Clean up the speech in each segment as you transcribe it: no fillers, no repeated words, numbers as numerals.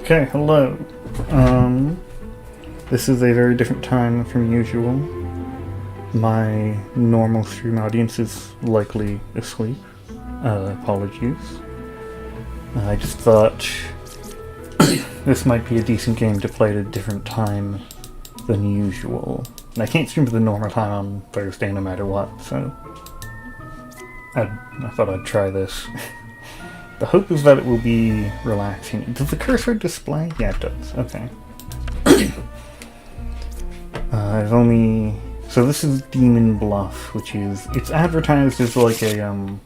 Okay, hello. This is a very different time from usual. My normal stream audience is likely asleep. Apologies. I just thought this might be a decent game to play at a different time than usual. And I can't stream at the normal time on Thursday no matter what, so I thought I'd try this. The hope is that it will be relaxing. Does the cursor display? Yeah, it does. Okay. So this is Demon Bluff, which is... It's advertised as like a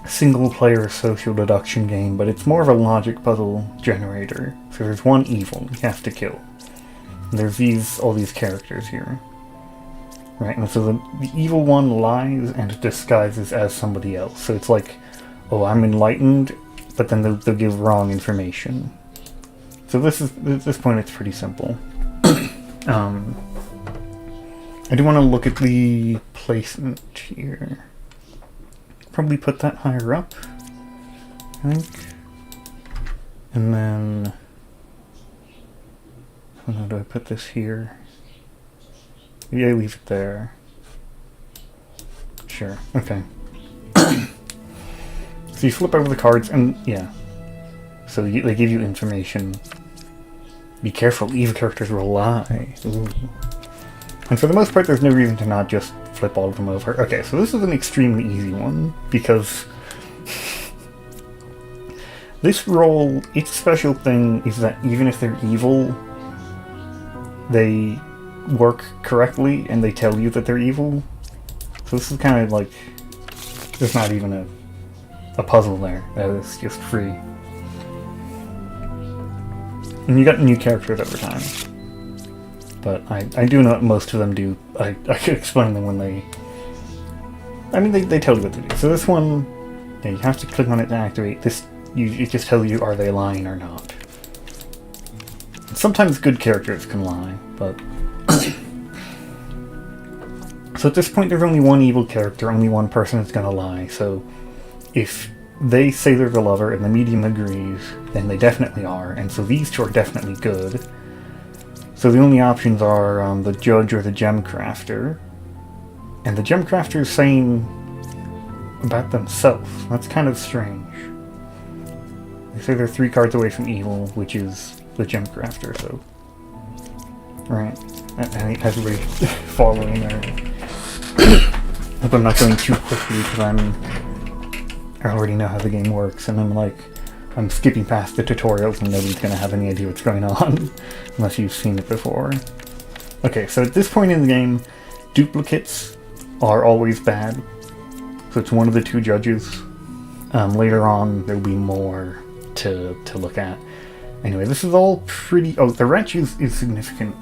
single-player social deduction game, but it's more of a logic puzzle generator. So there's one evil you have to kill. And there's all these characters here. Right, and so the evil one lies and disguises as somebody else. So it's like, oh, I'm enlightened, but then they'll give wrong information. So at this point it's pretty simple. I do want to look at the placement here. Probably put that higher up, I think. And then, how do I put this here? Yeah, leave it there. Sure, okay. So you flip over the cards, and yeah. So they give you information. Be careful, evil characters will lie. Ooh. And for the most part, there's no reason to not just flip all of them over. Okay, so this is an extremely easy one, because this role, its special thing is that even if they're evil, they work correctly, and they tell you that they're evil. So this is kind of like, there's not even a puzzle there. It's just free. And you got new characters over time. But I do know what most of them do. I could explain them when they... I mean, they tell you what to do. So this one, yeah, you have to click on it to activate. This, it just tells you, are they lying or not. Sometimes good characters can lie, but... So at this point there's only one evil character, only one person is gonna lie, so if they say they're the lover and the medium agrees, then they definitely are, and so these two are definitely good. So the only options are the judge or the gem crafter, and the gem crafter is saying about themselves. That's kind of strange. They say they're 3 cards away from evil, which is the gem crafter, so... Right. Everybody following there. Hope I'm not going too quickly, because I already know how the game works, and I'm skipping past the tutorials and nobody's going to have any idea what's going on, unless you've seen it before. Okay, so at this point in the game, duplicates are always bad. So it's one of the 2 judges. Later on, there'll be more to look at. Anyway, this is all pretty... Oh, the wretch is significant.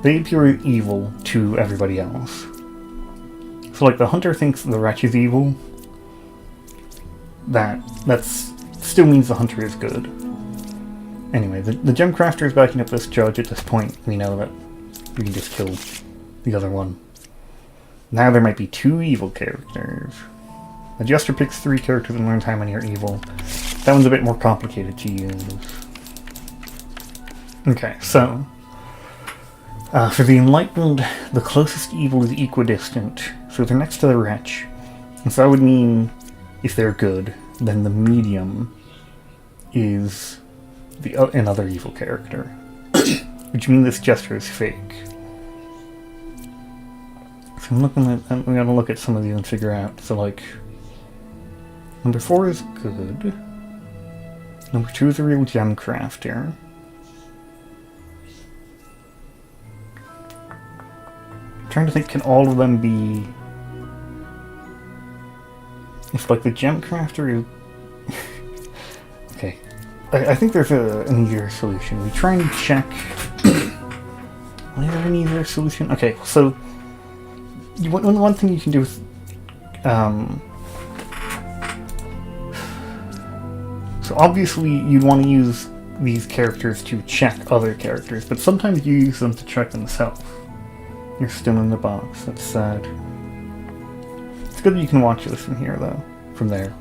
They appear evil to everybody else. So, like, the hunter thinks the wretch is evil. That's still means the hunter is good. Anyway, the gem crafter is backing up this judge. At this point, we know that we can just kill the other one. Now there might be 2 evil characters. The jester picks 3 characters and learns how many are evil. That one's a bit more complicated to use. Okay, so... for the enlightened, the closest evil is equidistant, so they're next to the wretch. And so that would mean, if they're good, then the medium is another evil character. Which means this gesture is fake. So I'm gonna look at some of these and figure out. So like, number 4 is good. Number 2 is a real gem crafter. I'm trying to think, can all of them be... If, like, the gem crafter is... Okay. I think there's an easier solution. We try and check... Is there an easier solution? Okay, so... One thing you can do is... So obviously you'd want to use these characters to check other characters, but sometimes you use them to check themselves. You're still in the box, that's sad. It's good that you can watch this from here, though. From there.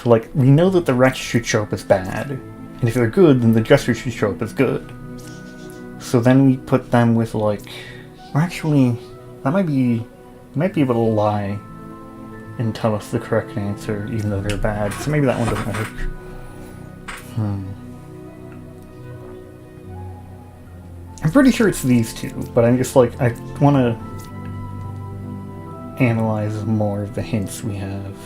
So, like, we know that the wretch should show up as bad. And if they're good, then the jester should show up as good. So then we put them with, like... Or actually, that might be able to lie and tell us the correct answer, even though they're bad. So maybe that one doesn't work. I'm pretty sure it's these two, but I'm just like, I want to analyze more of the hints we have.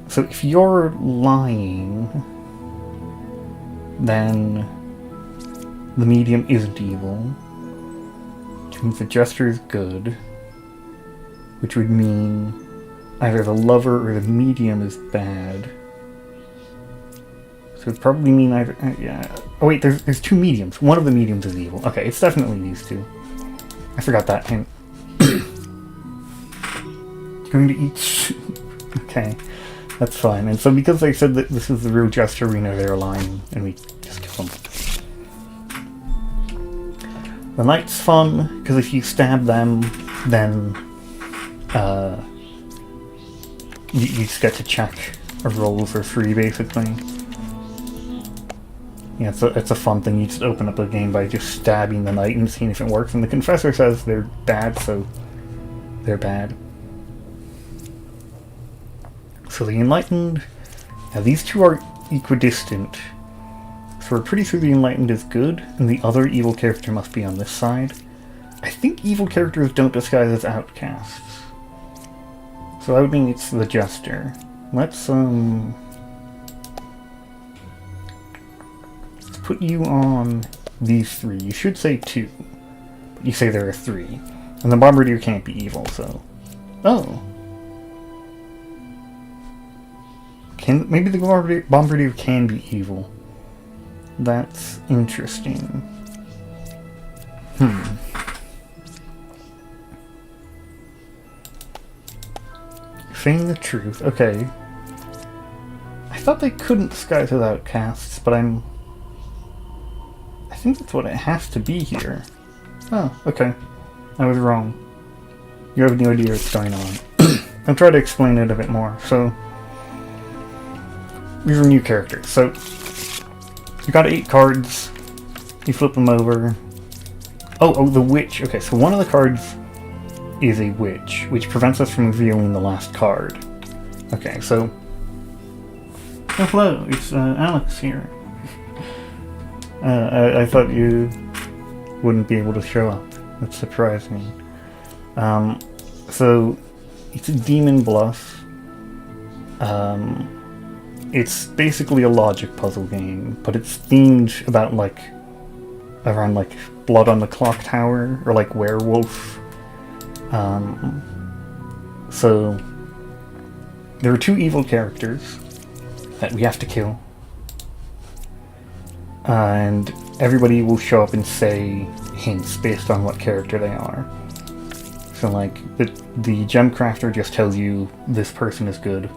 So if you're lying, then the medium isn't evil, which means the jester is good, which would mean either the lover or the medium is bad. So it'd probably mean either... yeah. Oh wait, there's two mediums. One of the mediums is evil. Okay, it's definitely these two. I forgot that hint. Going to each... okay, that's fine. And so because they said that this is the real jester, we know they're lying, and we just kill them. The knight's fun, because if you stab them, then you just get to check a roll for free, basically. Yeah, it's a fun thing. You just open up a game by just stabbing the knight and seeing if it works. And the confessor says they're bad, so they're bad. So the enlightened... Now these two are equidistant. So we're pretty sure the enlightened is good, and the other evil character must be on this side. I think evil characters don't disguise as outcasts. So that would mean it's the jester. Let's put you on these three. You should say 2, but you say there are 3. And the bombardier can't be evil, so... Oh. Maybe the bombardier can be evil. That's interesting. Saying the truth. Okay. I thought they couldn't disguise as outcasts, but I think that's what it has to be here. Oh, okay. I was wrong. You have no idea what's going on. I'll try to explain it a bit more. So, these are new characters. So, you got 8 cards. You flip them over. Oh, the witch. Okay, so one of the cards is a witch, which prevents us from revealing the last card. Okay, so... Oh, hello, it's Alex here. I thought you wouldn't be able to show up. That surprised me. So, it's a Demon Bluff. It's basically a logic puzzle game, but it's themed about, like, around, like, Blood on the Clocktower, or, like, Werewolf. So, there are 2 evil characters that we have to kill. And everybody will show up and say hints based on what character they are. So, like, the gem crafter just tells you this person is good.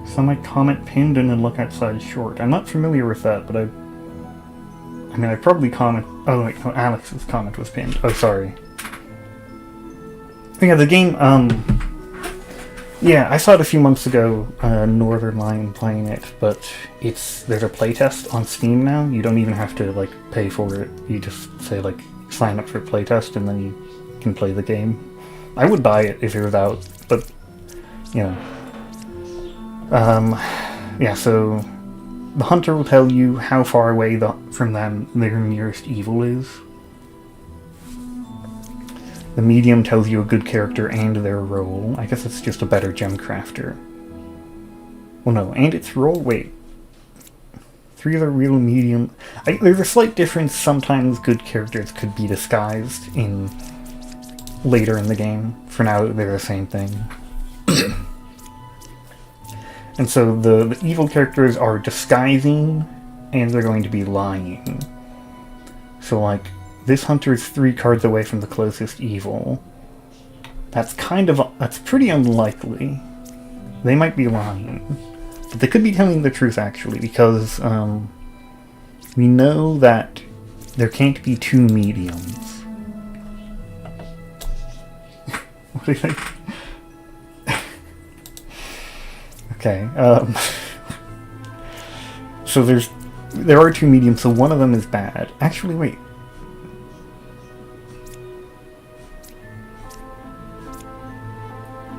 So my comment pinned and then look outside short. I'm not familiar with that, but I probably comment... Oh, wait, no, Alex's comment was pinned. Oh, sorry. Yeah, the game, yeah, I saw it a few months ago, Northern Lion playing it, but there's a playtest on Steam now. You don't even have to, like, pay for it. You just say, like, sign up for a playtest and then you can play the game. I would buy it if it was out, but, you know. Yeah, so the hunter will tell you how far away from them their nearest evil is. The medium tells you a good character and their role. I guess it's just a better gem crafter. Well, no, and its role? Wait. 3 are real medium... there's a slight difference. Sometimes good characters could be disguised later in the game. For now, they're the same thing. And so the evil characters are disguising, and they're going to be lying. So, like, this hunter is 3 cards away from the closest evil. That's pretty unlikely. They might be lying. But they could be telling the truth, actually, because we know that there can't be 2 mediums. What do you think? Okay, so there are two mediums, so one of them is bad. Actually, wait.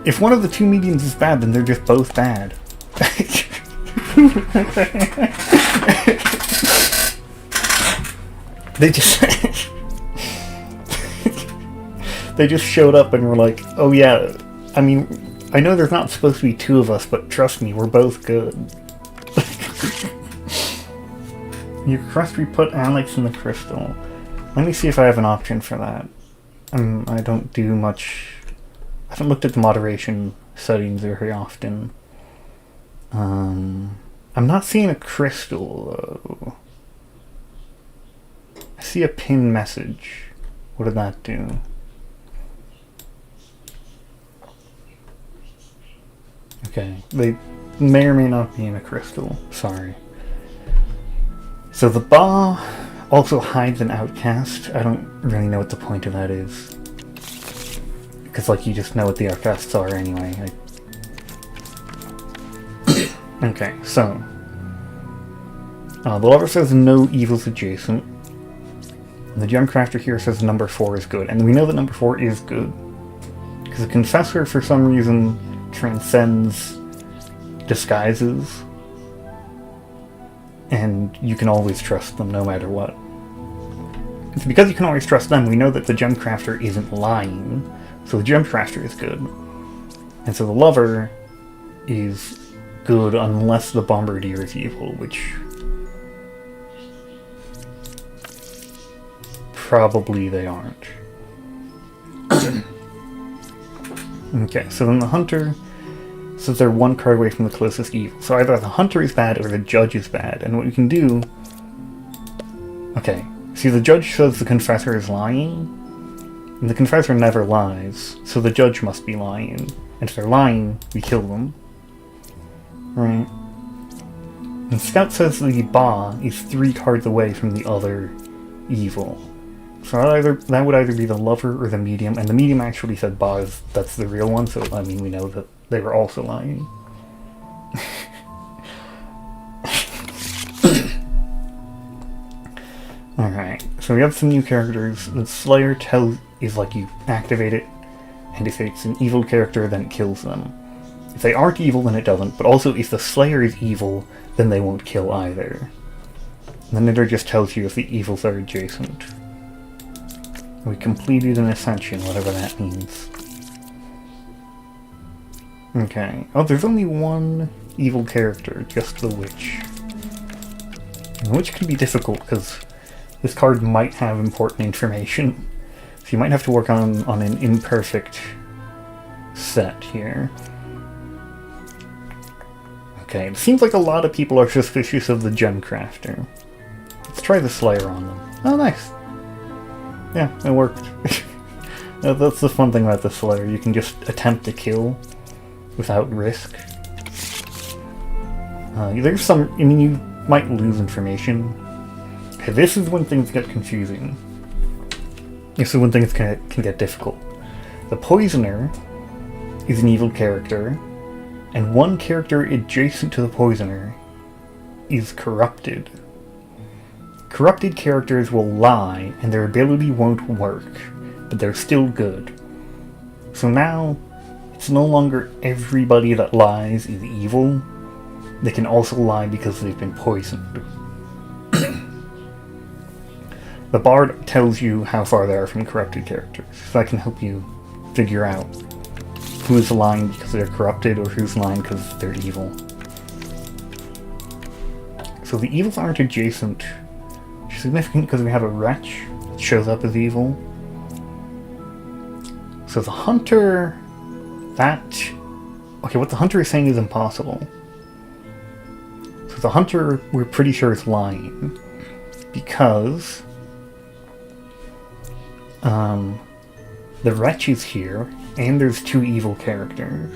If one of the two mediums is bad, then they're just both bad. They just... they just showed up and were like, oh yeah, I mean, I know there's not supposed to be two of us, but trust me, we're both good. You request we put Alex in the crystal. Let me see if I have an option for that. I don't do much... I haven't looked at the moderation settings very often. I'm not seeing a crystal, though. I see a pin message. What did that do? Okay, they may or may not be in a crystal. Sorry. So the bar also hides an outcast. I don't really know what the point of that is. Because, like, you just know what the outcasts are anyway. Okay, so... the lover says no evils adjacent. And the gemcrafter here says number 4 is good. And we know that number 4 is good. Because the confessor, for some reason, transcends disguises. And you can always trust them, no matter what. It's because you can always trust them, we know that the gemcrafter isn't lying. So the gemcrafter is good. And so the lover is good unless the bombardier is evil, which... probably they aren't. Okay, so then the hunter says they're one card away from the closest evil. So either the hunter is bad or the judge is bad. And what you can do... Okay, see, the judge says the confessor is lying. And the confessor never lies, so the judge must be lying. And if they're lying, we kill them. Right? And Scout says the Ba is 3 cards away from the other evil. So that would either be the lover or the medium, and the medium actually said Ba that's the real one, so I mean we know that they were also lying. Alright, so we have some new characters. The Slayer is like you activate it, and if it's an evil character, then it kills them. If they aren't evil, then it doesn't, but also if the Slayer is evil, then they won't kill either. And then it just tells you if the evils are adjacent. We completed an ascension, whatever that means. Okay. Oh, there's only one evil character, just the Witch. And the Witch can be difficult, because this card might have important information. So you might have to work on an imperfect set here. Okay, it seems like a lot of people are suspicious of the Gemcrafter. Let's try the Slayer on them. Oh, nice. Yeah, it worked. That's the fun thing about the Slayer. You can just attempt to kill without risk. There's some... I mean, you might lose information. Okay, this is when things get confusing. This is when things can get difficult. The Poisoner is an evil character, and one character adjacent to the Poisoner is corrupted. Corrupted characters will lie, and their ability won't work, but they're still good. So now, it's no longer everybody that lies is evil. They can also lie because they've been poisoned. The Bard tells you how far they are from corrupted characters, so that can help you figure out who is lying because they're corrupted or who's lying because they're evil. So the evils aren't adjacent, which is significant because we have a wretch that shows up as evil. So the hunter, okay, what the hunter is saying is impossible. So the hunter, we're pretty sure is lying, because the wretch is here, and there's 2 evil characters.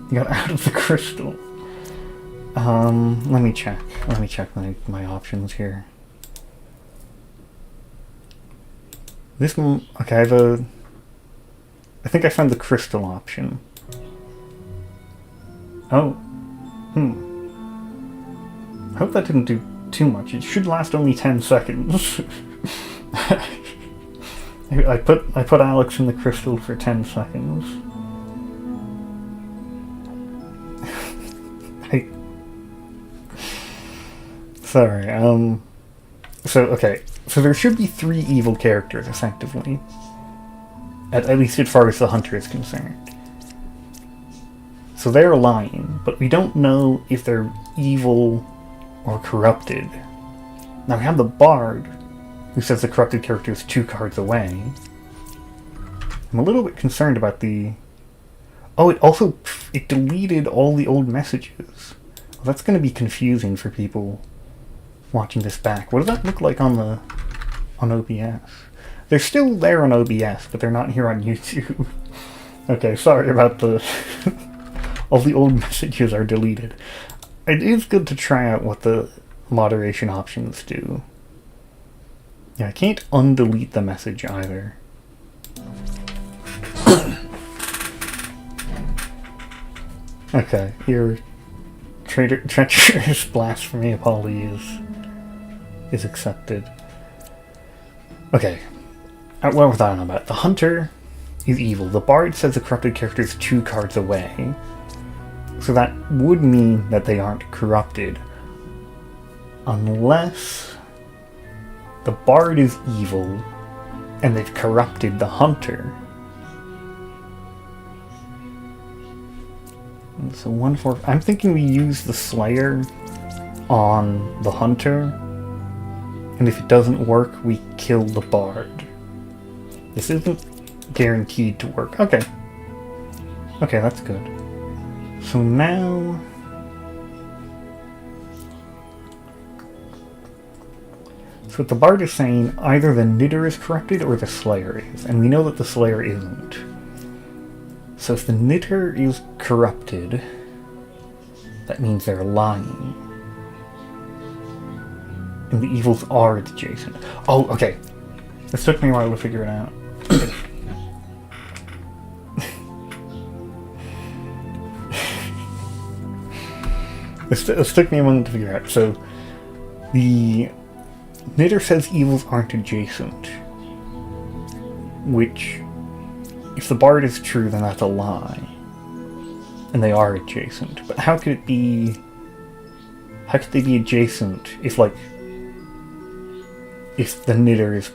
You got out of the crystal. Let me check my options here. This one, okay, I think I found the crystal option. Oh, I hope that didn't do too much. It should last only 10 seconds. I put Alex in the crystal for 10 seconds. Sorry, so there should be 3 evil characters, effectively. At least as far as the hunter is concerned. So they're lying, but we don't know if they're evil or corrupted. Now we have the bard, who says the corrupted character is 2 cards away. I'm a little bit concerned about the... Oh, it deleted all the old messages. Well, that's going to be confusing for people watching this back. What does that look like on OBS? They're still there on OBS, but they're not here on YouTube. Okay, sorry about the... all the old messages are deleted. It is good to try out what the moderation options do. Yeah, I can't undelete the message either. Okay, your treacherous blasphemy apology is accepted. Okay, what was I on about? The hunter is evil. The bard says the corrupted character is 2 cards away. So that would mean that they aren't corrupted. Unless the bard is evil and they've corrupted the hunter. And so 1-4... I'm thinking we use the Slayer on the hunter. And if it doesn't work, we kill the bard. This isn't guaranteed to work. Okay. Okay, that's good. So now... So what the bard is saying, either the knitter is corrupted or the Slayer is. And we know that the Slayer isn't. So if the knitter is corrupted, that means they're lying. And the evils are adjacent. Oh, okay. This took me a while to figure it out. This took me a moment to figure out. So, the knitter says evils aren't adjacent. Which, if the bard is true, then that's a lie. And they are adjacent. But how could it be... How could they be adjacent if, like... If the knitter is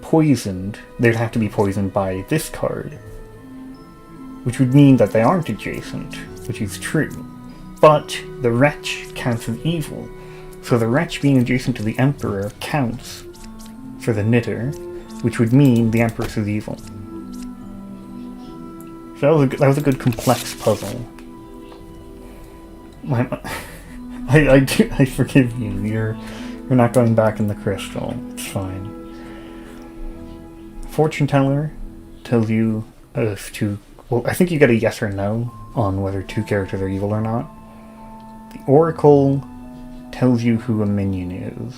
poisoned, they'd have to be poisoned by this card. Which would mean that they aren't adjacent, which is true. But the wretch counts as evil. So the wretch being adjacent to the emperor counts for the knitter, which would mean the empress is evil. So that was a good complex puzzle. I forgive you. You're not going back in the crystal. It's fine. Fortune teller tells you if to... Well, I think you get a yes or no on whether 2 characters are evil or not. The oracle tells you who a minion is.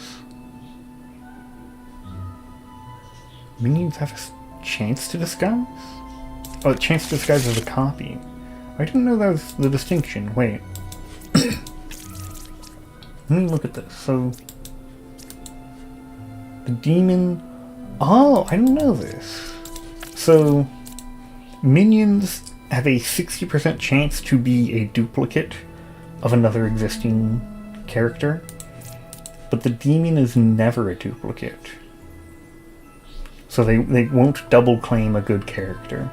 Minions have a chance to disguise? Oh, a chance to disguise as a copy. I didn't know that was the distinction. Wait. Let me look at this. So... The demon... Oh, I didn't know this. So... Minions have a 60% chance to be a duplicate of another existing character. But the demon is never a duplicate. So they won't double claim a good character.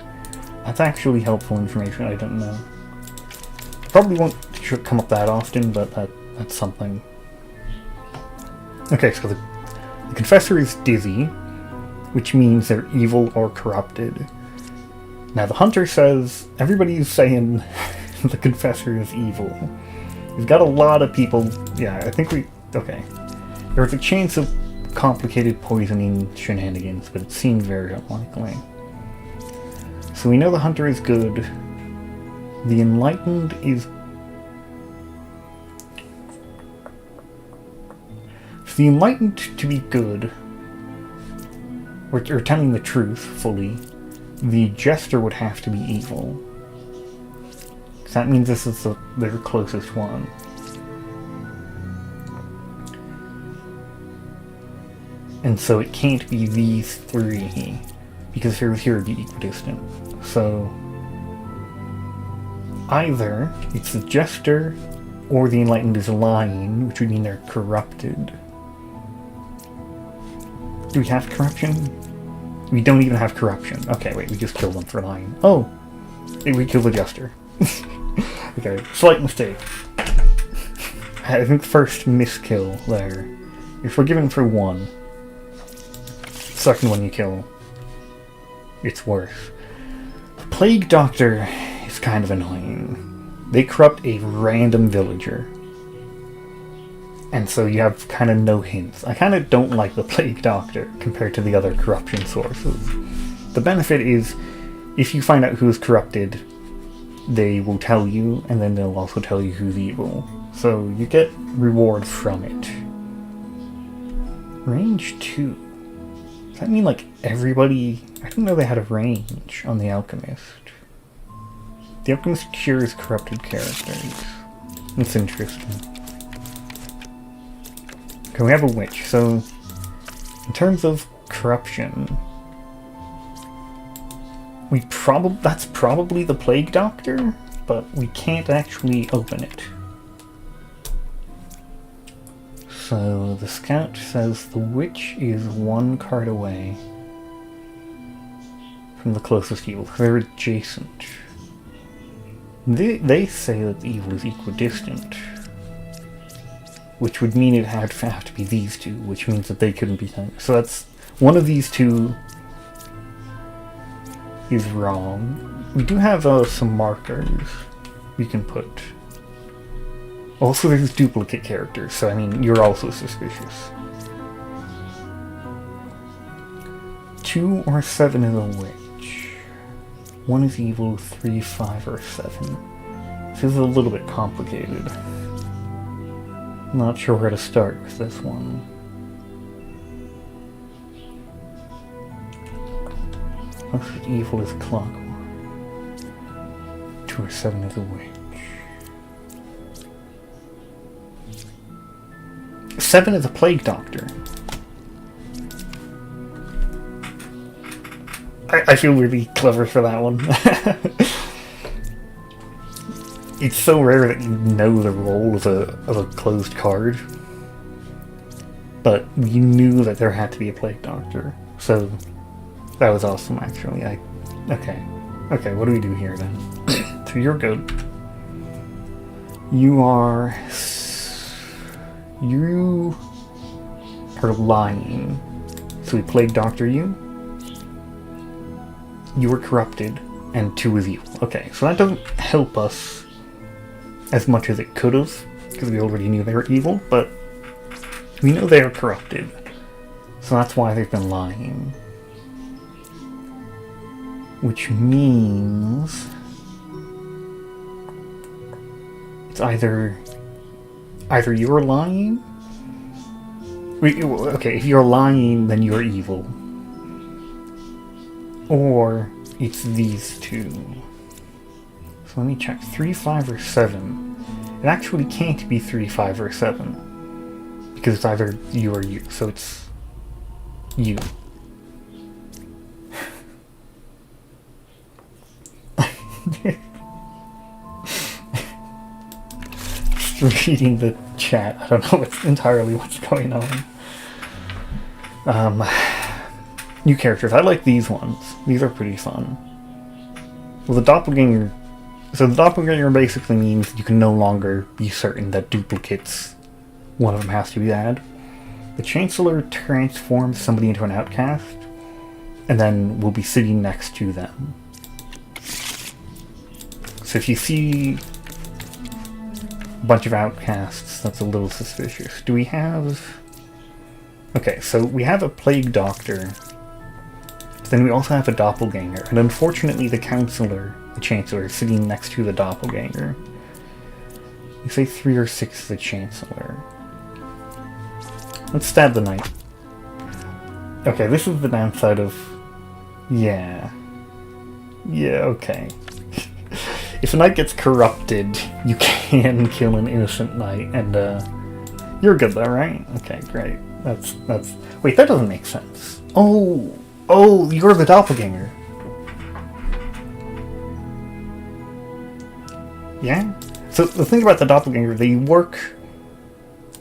That's actually helpful information I don't know. Probably won't come up that often, but that's something. Okay, so the confessor is dizzy, which means they're evil or corrupted. Now the hunter says, everybody's saying the confessor is evil. We've got a lot of people, yeah, I think okay. There's a chance of complicated poisoning shenanigans, but it seemed very unlikely. So we know the hunter is good. The enlightened is... For the enlightened to be good, or telling the truth fully, the jester would have to be evil. That means this is their closest one. And so it can't be these three, because if it was here, it would be equidistant. So either it's the Jester or the Enlightened is lying, which would mean they're corrupted. Do we have corruption? We don't even have corruption. Okay, wait, we just killed them for lying. Oh! We killed the Jester. Okay, slight mistake. I think first miskill there. You're forgiven for one. Second one you kill, it's worse. The Plague Doctor is kind of annoying. They corrupt a random villager. And so you have kind of no hints. I kind of don't like the Plague Doctor compared to the other corruption sources. The benefit is, if you find out who's corrupted, they will tell you, and then they'll also tell you who's evil. So you get reward from it. Range 2. Does that mean, like, everybody... I didn't know they had a range on the Alchemist. The Alchemist cures corrupted characters. That's interesting. Okay, we have a witch, so... in terms of corruption... that's probably the Plague Doctor, but we can't actually open it. So the scout says the witch is one card away from the closest evil. They're adjacent. They say that the evil is equidistant, which would mean it had to have to be these two, which means that they couldn't be done. So that's one of these two is wrong. We do have some markers we can put. Also, there's duplicate characters, so I mean, you're also suspicious. 2 or 7 is a witch. 1 is evil, 3, 5, or 7. This is a little bit complicated. Not sure where to start with this one. Most evil is Clocktower. 2 or 7 is a witch. 7 is a Plague Doctor. I feel really clever for that one. It's so rare that you know the role of a closed card. But you knew that there had to be a Plague Doctor. So that was awesome, actually. Okay, what do we do here then? So you're good. You are lying. So we Plague Doctor you. You were corrupted, and 2 is evil. Okay, so that doesn't help us as much as it could have, because we already knew they were evil, but we know they are corrupted. So that's why they've been lying. Which means it's either you're lying. Okay, if you're lying, then you're evil. Or it's these two. So let me check. 3, 5, or 7. It actually can't be 3, 5, or 7. Because it's either you or you. So it's you. Just reading the chat. I don't know entirely what's going on. New characters. I like these ones. These are pretty fun. Well, the doppelganger... So the doppelganger basically means you can no longer be certain that duplicates, one of them has to be bad. The Chancellor transforms somebody into an outcast, and then will be sitting next to them. So if you see a bunch of outcasts, that's a little suspicious. Do we have... Okay, so we have a Plague Doctor. Then we also have a doppelganger, and unfortunately the Chancellor is sitting next to the doppelganger. You say 3 or 6 is the Chancellor. Let's stab the knight. Okay, this is the downside of... Yeah. Yeah, okay. if a knight gets corrupted, you can kill an innocent knight, and you're good though, right? Okay, great. That's wait, that doesn't make sense. Oh, you're the doppelganger. Yeah. So the thing about the doppelganger, they work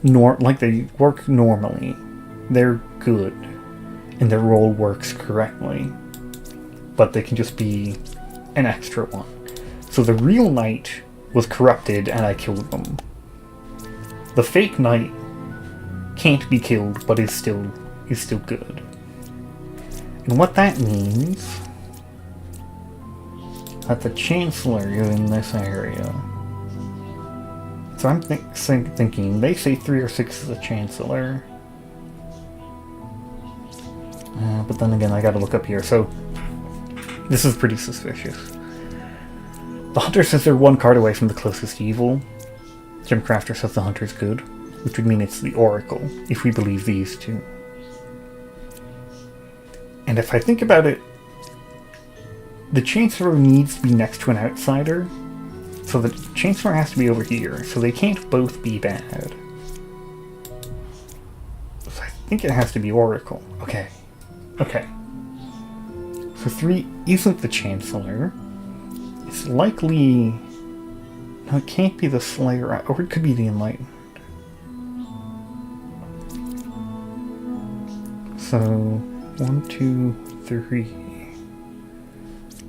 normally. They're good, and their role works correctly, but they can just be an extra one. So the real knight was corrupted, and I killed them. The fake knight can't be killed, but is still good. And what that means that the Chancellor is in this area. So I'm thinking, they say 3 or 6 is the Chancellor. But then again, I gotta look up here, so this is pretty suspicious. The Hunter says they're 1 card away from the closest evil. Jim Crafter says the Hunter's good, which would mean it's the Oracle, if we believe these two. And if I think about it, the Chancellor needs to be next to an outsider, so the Chancellor has to be over here, so they can't both be bad. So I think it has to be Oracle. Okay. So 3 isn't the Chancellor. It's likely... No, it can't be the Slayer, or it could be the Enlightened. So, 1, 2, 3...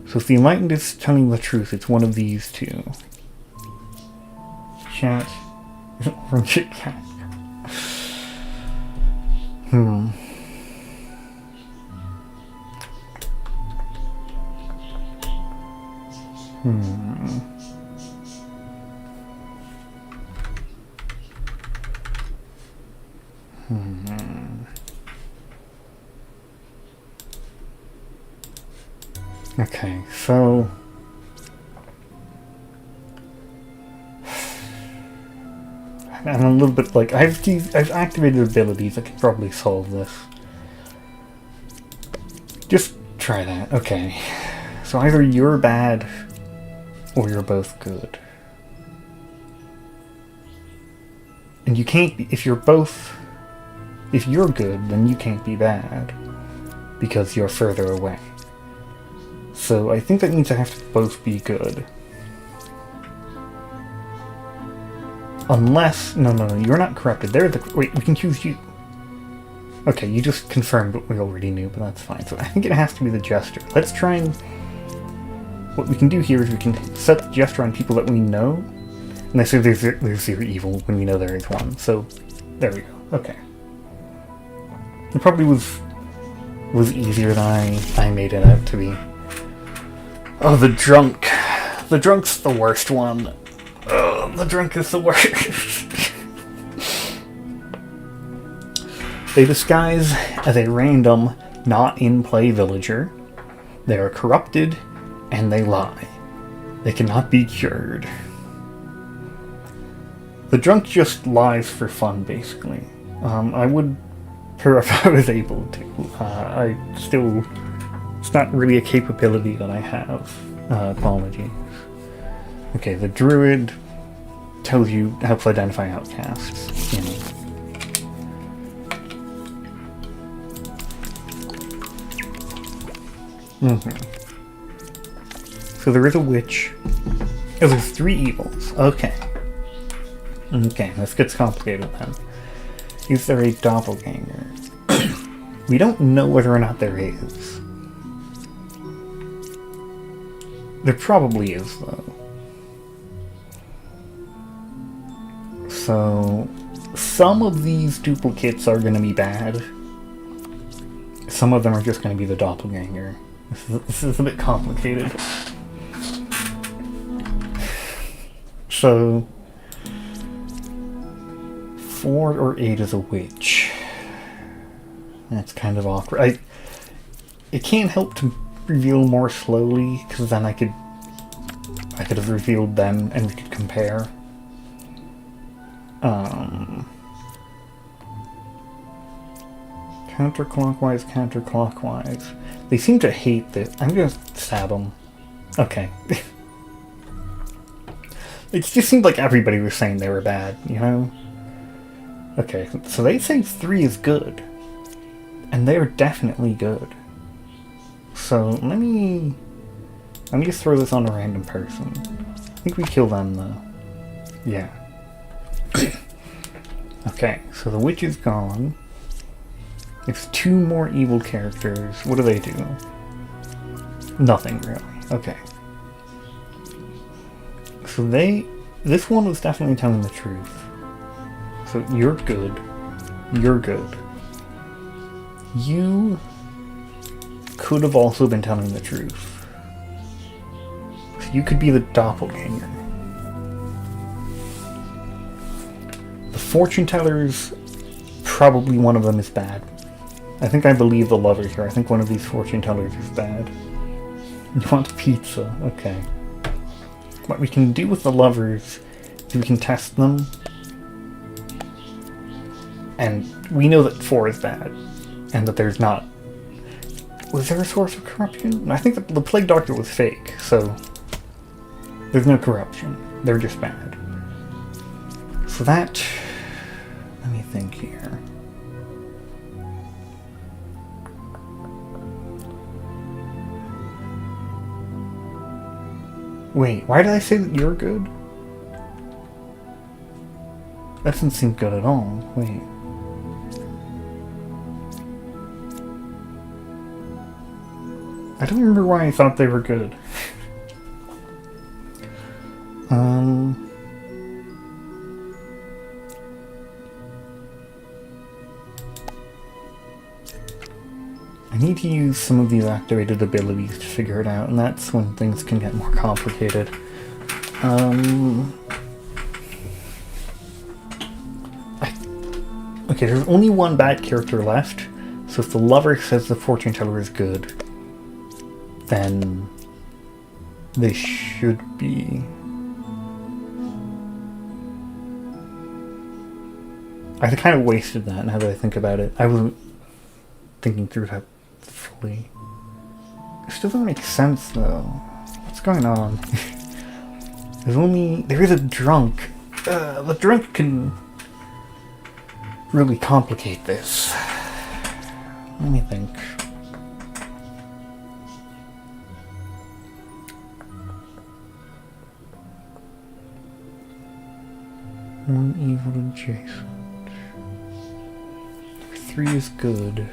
So if the Enlightened is telling the truth, it's one of these two. Chat. From Chit Cat. Okay, so... I'm a little bit like... I've activated abilities that can probably solve this. Just try that. Okay. So either you're bad, or you're both good. And you can't be... If you're good, then you can't be bad. Because you're further away. So I think that means I have to both be good. Unless... No, you're not corrupted. They're the... Wait, we can choose you. Okay, you just confirmed what we already knew, but that's fine. So I think it has to be the Jester. Let's try and... What we can do here is we can set the Jester on people that we know. And they say there's 0 evil when we know there is 1. So, there we go. Okay. It probably was easier than I made it out to be. Oh, the drunk. The drunk's the worst one. Oh, the drunk is the worst. They disguise as a random, not in play villager. They are corrupted, and they lie. They cannot be cured. The drunk just lies for fun, basically. I would prefer if I was able to. It's not really a capability that I have. Apologies. Okay, the Druid helps identify outcasts. You know. So there is a witch. Oh, there's 3 evils. Okay. Okay, this gets complicated then. Is there a doppelganger? We don't know whether or not there is. There probably is, though. So, some of these duplicates are going to be bad. Some of them are just going to be the doppelganger. This is a bit complicated. So, 4 or 8 is a witch. That's kind of awkward. It can't help to reveal more slowly, because then I could have revealed them and we could compare. Counterclockwise. They seem to hate this. I'm gonna stab them. Okay. It just seemed like everybody was saying they were bad, you know? Okay, so they say 3 is good. And they're definitely good. So let me just throw this on a random person. I think we kill them though. Yeah. Okay, so the witch is gone. There's 2 more evil characters. What do they do? Nothing really. Okay. So this one was definitely telling the truth. So you're good. You're good. You could have also been telling the truth. So you could be the doppelganger. The fortune tellers, probably one of them is bad. I think I believe the lover here. I think one of these fortune tellers is bad. You want pizza? Okay. What we can do with the lovers is we can test them. And we know that 4 is bad. And that there's not... Was there a source of corruption? I think that the Plague Doctor was fake, so... There's no corruption. They're just bad. So that... Let me think here. Wait, why did I say that you're good? That doesn't seem good at all. Wait. I don't remember why I thought they were good. I need to use some of these activated abilities to figure it out, and that's when things can get more complicated. Okay, there's only one bad character left, so if the lover says the fortune teller is good, then they should be... I kind of wasted that now that I think about it. I wasn't thinking through that fully. This doesn't make sense though. What's going on? There is a drunk. The drunk can really complicate this. Let me think. One evil adjacent. 3 is good.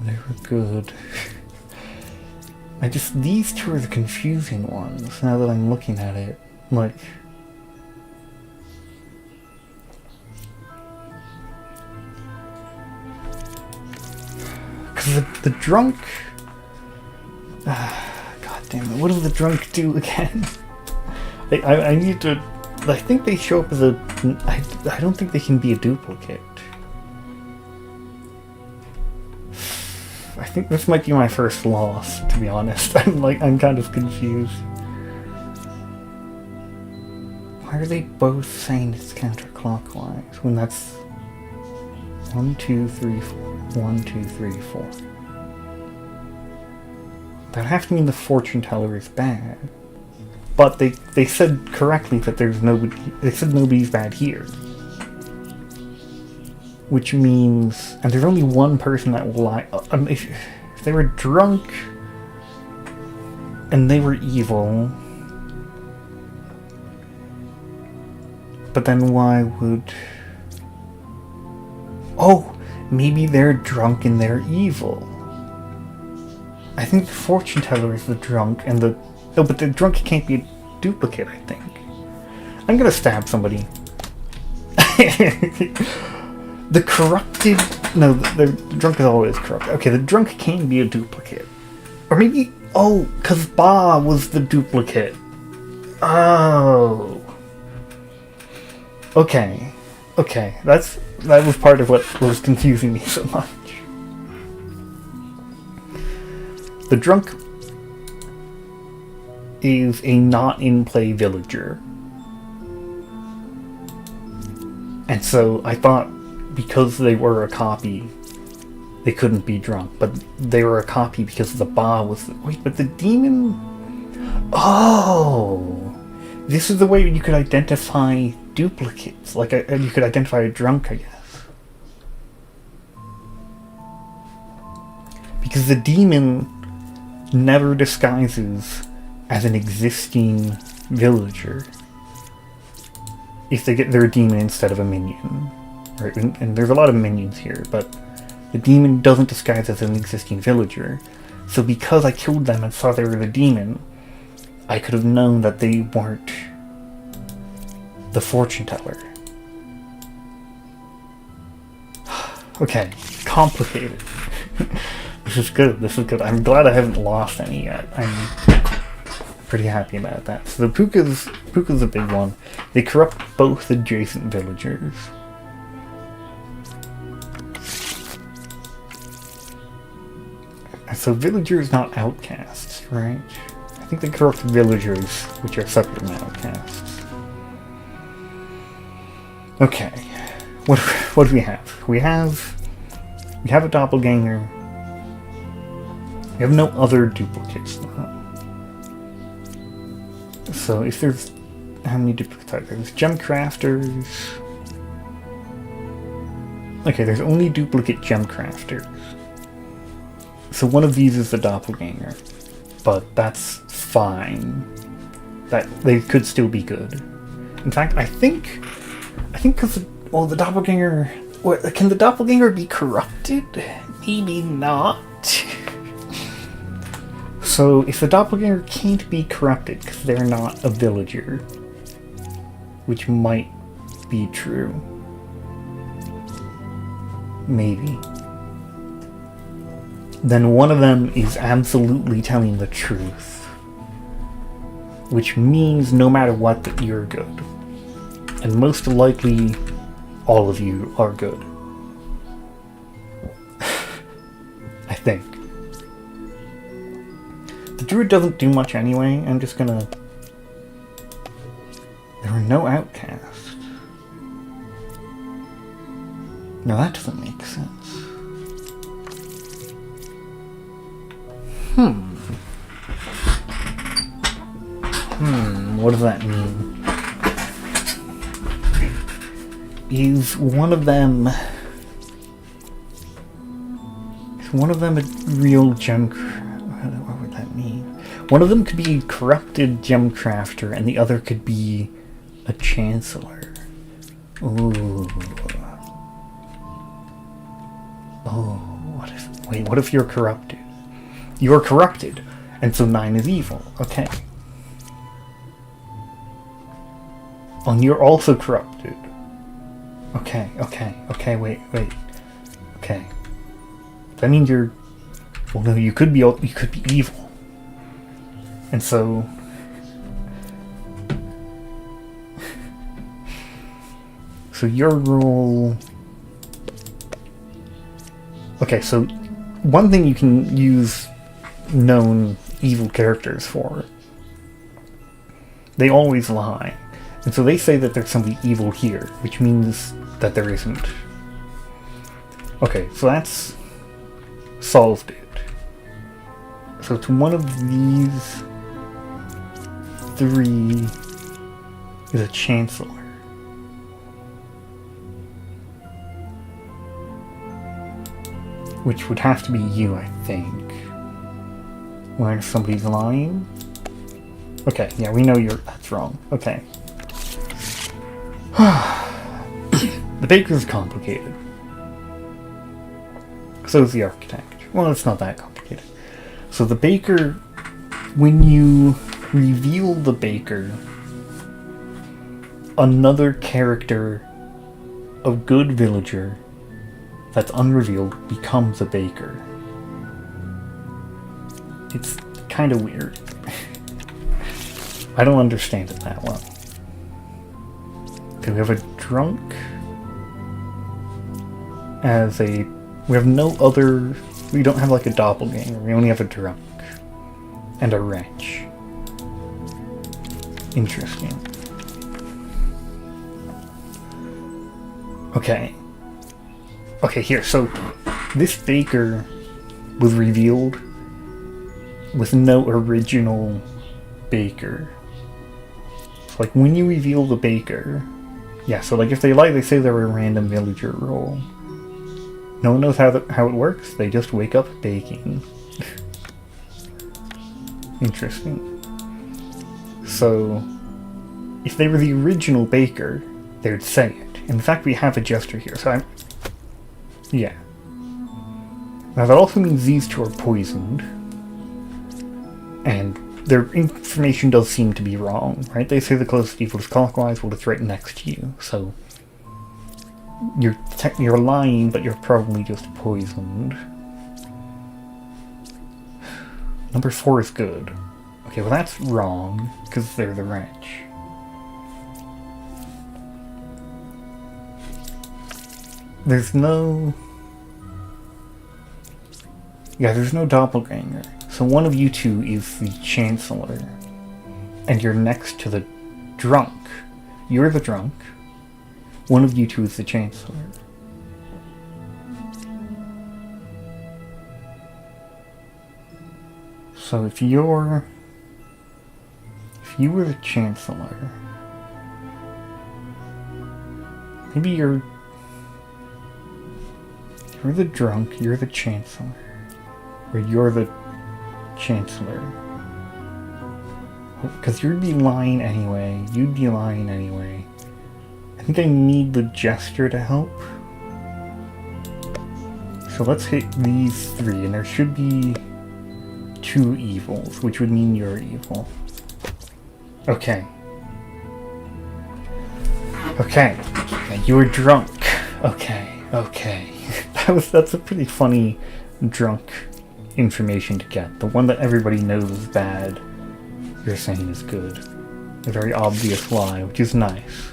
They were good. These 2 are the confusing ones now that I'm looking at it. Like... Because the drunk... God damn it, what does the drunk do again? I need to... I think they show up as a... I don't think they can be a duplicate. I think this might be my first loss, to be honest. I'm kind of confused. Why are they both saying it's counterclockwise when that's 1, 2, 3, 4. 1, 2, 3, 4. That would have to mean the fortune teller is bad. But they said correctly that there's nobody. They said nobody's bad here. Which means, and there's only one person that will lie. If they were drunk and they were evil, but then why would? Oh, maybe they're drunk and they're evil. I think the fortune teller is the drunk, and no, but the drunk can't be a duplicate. I think I'm gonna stab somebody. The corrupted... No, the drunk is always corrupt. Okay, the drunk can be a duplicate. Or maybe... Oh, because Ba was the duplicate. Oh. Okay. Okay, that was part of what was confusing me so much. The drunk is a not-in-play villager. And so I thought, because they were a copy, they couldn't be drunk. But they were a copy because the Ba was... Wait, but the demon... Oh! This is the way you could identify duplicates. Like, you could identify a drunk, I guess. Because the demon never disguises as an existing villager if they're a demon instead of a minion. Right? And there's a lot of minions here, but the demon doesn't disguise as an existing villager. So because I killed them and saw they were the demon, I could have known that they weren't the fortune teller. Okay, complicated. This is good, this is good. I'm glad I haven't lost any yet. I'm pretty happy about that. So the Puka's a big one. They corrupt both adjacent villagers. So villagers, not outcasts, right? I think they corrupt villagers, which are separate from outcasts. Okay, what do we have? We have a doppelganger. We have no other duplicates though. So if there's, how many duplicates are there? There's gem crafters. Okay, there's only duplicate gem crafters. So one of these is the doppelganger, but that's fine. That they could still be good. In fact, I think because the doppelganger. Can the doppelganger be corrupted? Maybe not. So if the doppelganger can't be corrupted because they're not a villager, which might be true, maybe, then one of them is absolutely telling the truth, which means no matter what that you're good, and most likely all of you are good. I think. The druid doesn't do much anyway. I'm just gonna... There are no outcasts. No, that doesn't make sense. What does that mean? Is one of them a real gem? What would that mean? One of them could be a corrupted gem crafter, and the other could be a chancellor. Ooh. Oh, what if you're corrupted? You're corrupted, and so 9 is evil. Okay. And you're also corrupted. Okay, wait. Okay. That means you're... Well, no, you could be evil. And so... So your role... Okay, so one thing you can use known evil characters for, they always lie. And so they say that there's somebody evil here, which means that there isn't. Okay, so that's solved it. So to one of these 3 is a chancellor. Which would have to be you, I think. Where somebody's lying? Okay, yeah, we know that's wrong. Okay. The baker's complicated. So is the architect. Well, it's not that complicated. So the baker, when you reveal the baker, another character, a good villager, that's unrevealed becomes a baker. It's kind of weird. I don't understand it that well. Okay, we have a drunk as a... We have no other... We don't have like a doppelganger. We only have a drunk. And a wretch. Interesting. Okay. Okay, here, so this baker was revealed with no original baker. like, when you reveal the baker... Yeah, so, like, if they lie, they say they're a random villager role. No one knows how it works. They just wake up baking. Interesting. So, if they were the original baker, they would say it. In fact, we have a gesture here, so yeah. Now that also means these two are poisoned. And their information does seem to be wrong, right? They say the closest evil is clockwise, well, it's right next to you, so... You're lying, but you're probably just poisoned. Number 4 is good. Okay, well that's wrong, because they're the wretch. There's no... Yeah, there's no doppelganger. So one of you two is the Chancellor. And you're next to the drunk. You're the drunk. One of you two is the Chancellor. So if you were the Chancellor, maybe you're the drunk, you're the Chancellor. Or you're the Chancellor. Because you'd be lying anyway. I think I need the gesture to help. So let's hit these 3, and there should be 2 evils, which would mean you're evil. Okay. Okay, you were drunk. Okay. That's a pretty funny drunk information to get. The one that everybody knows is bad, you're saying is good. A very obvious lie, which is nice.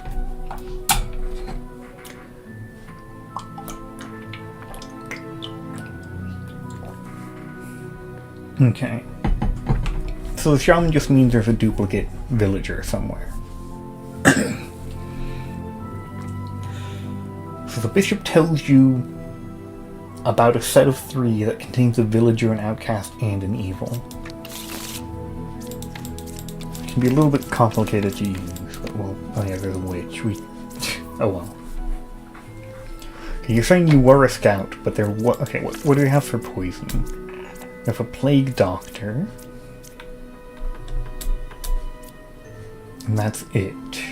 Okay. So the shaman just means there's a duplicate villager somewhere. So the bishop tells you about a set of 3 that contains a villager, an outcast, and an evil. It can be a little bit complicated to use, but well, oh yeah, there's a witch. Oh well. Okay, you're saying you were a scout, but there what? Okay, what do we have for poison? We have a plague doctor. And that's it.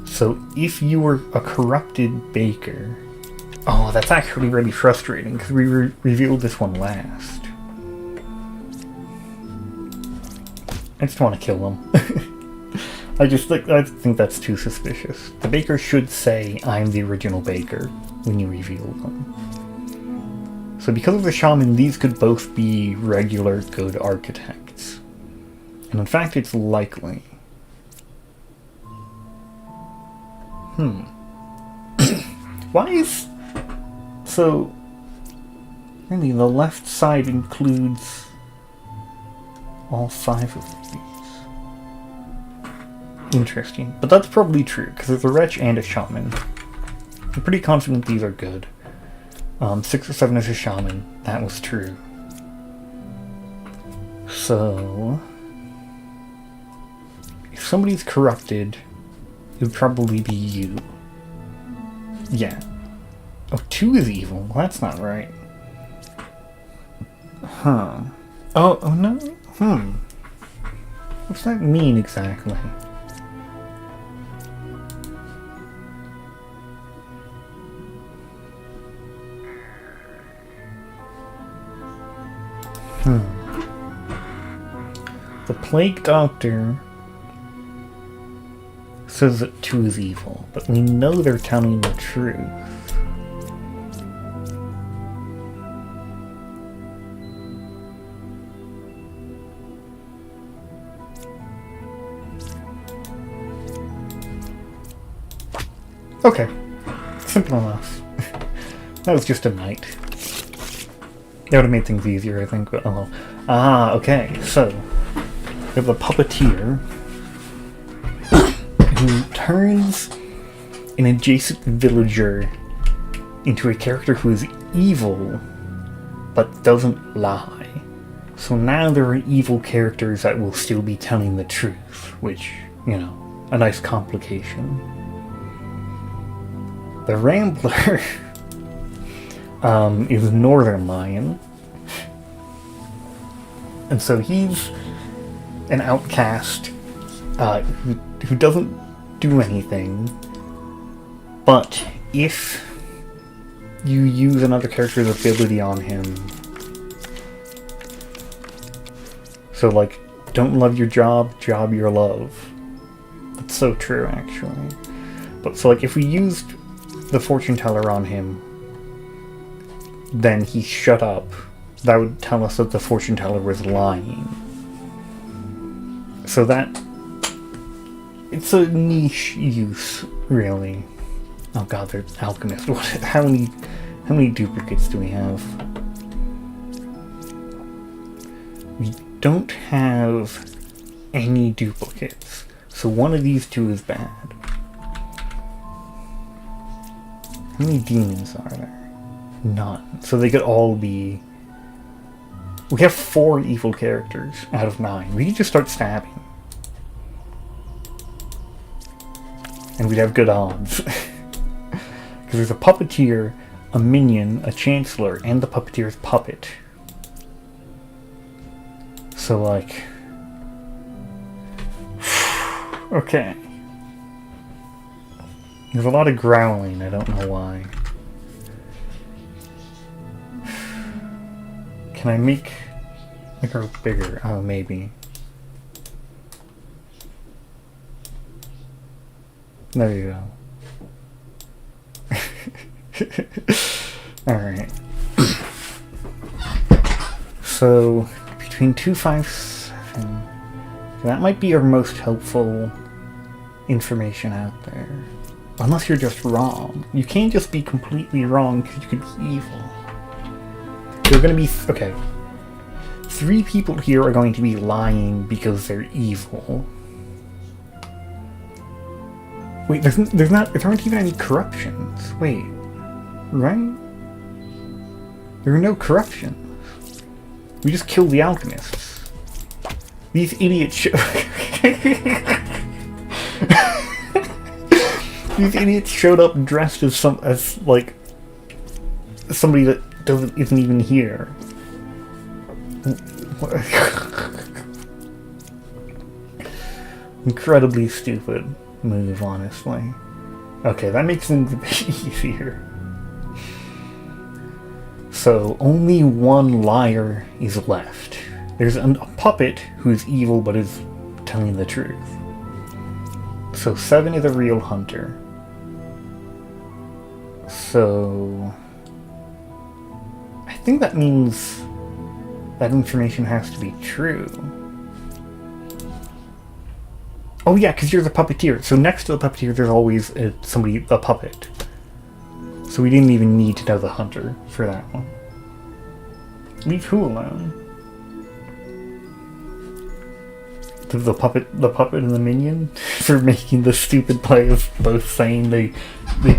So if you were a corrupted baker... Oh, that's actually really frustrating, because we revealed this one last. I just want to kill them. I think that's too suspicious. The baker should say, I'm the original baker, when you reveal them. So because of the shaman, these could both be regular good architects. And in fact, it's likely. Why is... So, really, the left side includes all 5 of these. Interesting. But that's probably true, because there's a wretch and a shaman. I'm pretty confident these are good. 6 or 7 is a shaman. That was true. So... if somebody's corrupted, it would probably be you. Yeah. Oh, 2 is evil? Well, that's not right. Huh. Oh no? What's that mean exactly? The plague doctor says that 2 is evil, but we know they're telling the truth. Okay. Simple enough. That was just a knight. That would have made things easier, I think, but oh well. Ah, okay, so we have the puppeteer who turns an adjacent villager into a character who is evil but doesn't lie. So now there are evil characters that will still be telling the truth, which, you know, a nice complication. The Rambler is Northern Lion. And so he's an outcast who doesn't do anything, but if you use another character's ability on him, so like, don't love your job, job your love. That's so true, actually. But so like, if we used the fortune teller on him, then he shut up. That would tell us that the fortune teller was lying. So that, it's a niche use, really. Oh god, they're alchemists. How many duplicates do we have? We don't have any duplicates, so one of these two is bad. How many demons are there? None. So they could all be... We have 4 evil characters out of 9. We could just start stabbing. And we'd have good odds. Because there's a puppeteer, a minion, a chancellor, and the puppeteer's puppet. So, like... Okay. There's a lot of growling, I don't know why. Can I make her bigger? Oh, maybe. There you go. Alright. So, between 2, 5, 7... That might be our most helpful information out there. Unless you're just wrong. You can't just be completely wrong because you could be evil. There are going to be... Okay. 3 people here are going to be lying because they're evil. Wait, there aren't even any corruptions. Wait. Right? There are no corruptions. We just killed the alchemists. These idiots These idiots showed up dressed as like somebody that isn't even here. Incredibly stupid move, honestly. Okay, that makes things a bit easier. So, only one liar is left. There's a puppet who's evil but is telling the truth. So 7 is a real hunter. So... I think that means that information has to be true. Oh yeah, because you're the puppeteer. So next to the puppeteer there's always a puppet. So we didn't even need to know the hunter for that one. Leave who alone? The puppet and the minion? For making the stupid play of both saying they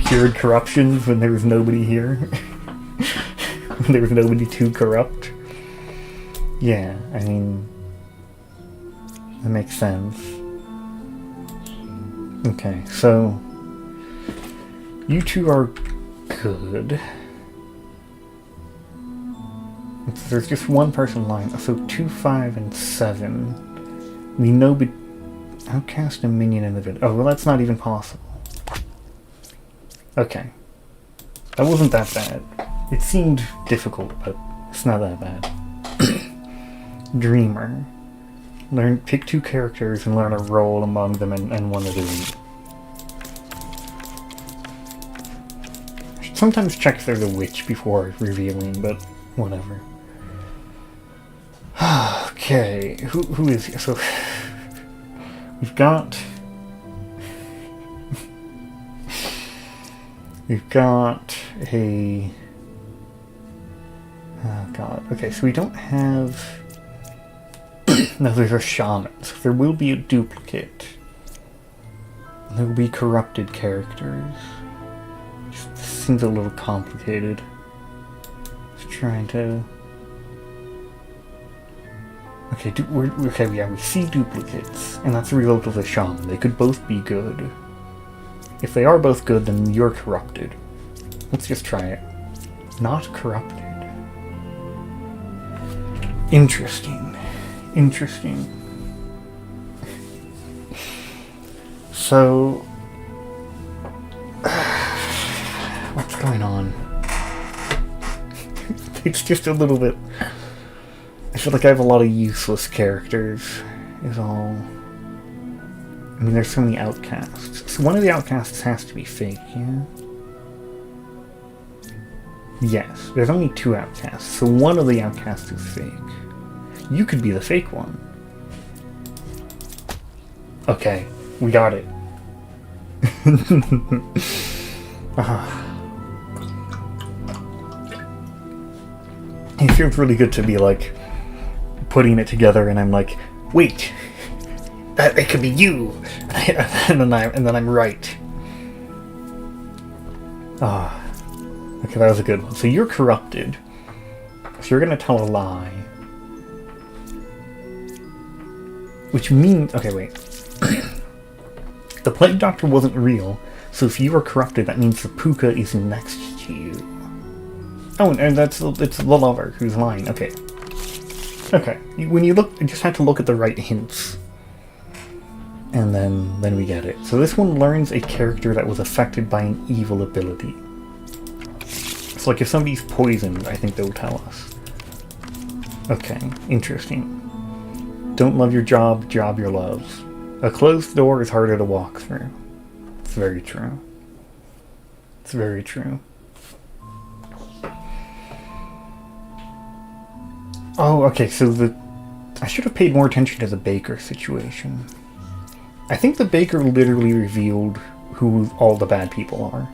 cured corruptions when there was nobody here. When there was nobody to corrupt. Yeah, I mean... that makes sense. Okay, so... you two are good. There's just one person lying. So 2, 5, and 7. We know but outcast a minion in the video. Oh, well that's not even possible. Okay. That wasn't that bad. It seemed difficult, but it's not that bad. Dreamer. Pick 2 characters and learn a role among them and one to delete. Sometimes check if there's a witch before revealing, but whatever. Okay, who is here? So we've got a oh god. Okay, so we don't have no, there's a shaman. So there will be a duplicate. There will be corrupted characters. This seems a little complicated. Just trying to Okay, okay, yeah, we see duplicates, and that's a result of the shaman. They could both be good. If they are both good, then you're corrupted. Let's just try it. Not corrupted. Interesting. Interesting. So... what's going on? It's just a little bit... I feel like I have a lot of useless characters, is all. I mean, there's so many outcasts. So one of the outcasts has to be fake, yeah? Yes, there's only 2 outcasts, so one of the outcasts is fake. You could be the fake one. Okay, we got it. It feels really good to be like putting it together, and I'm like, wait, it could be you, and then I'm right. Okay, that was a good one. So you're corrupted. So you're gonna tell a lie, which means, okay, wait. The plague doctor wasn't real, so if you are corrupted, that means the puka is next to you. Oh, and it's the lover who's lying. Okay. Okay. When you look, you just have to look at the right hints. And then we get it. So this one learns a character that was affected by an evil ability. It's like if somebody's poisoned, I think they'll tell us. Okay, interesting. Don't love your job, job your loves. A closed door is harder to walk through. It's very true. It's very true. Oh, okay, so I should have paid more attention to the baker situation. I think the baker literally revealed who all the bad people are.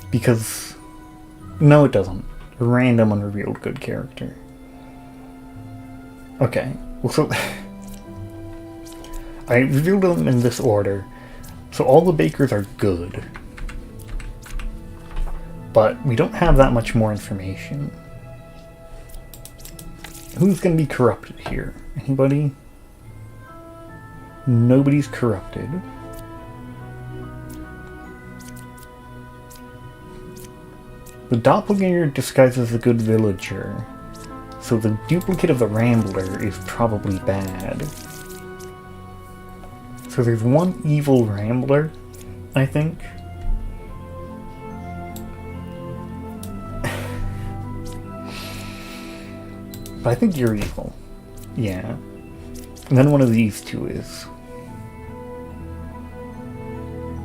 Because... no, it doesn't. A random unrevealed good character. Okay, well, so... I revealed them in this order. So all the bakers are good. But we don't have that much more information. Who's going to be corrupted here? Anybody? Nobody's corrupted. The doppelganger disguises a good villager. So the duplicate of the Rambler is probably bad. So there's one evil Rambler, I think. But I think you're evil. Yeah. And then one of these two is.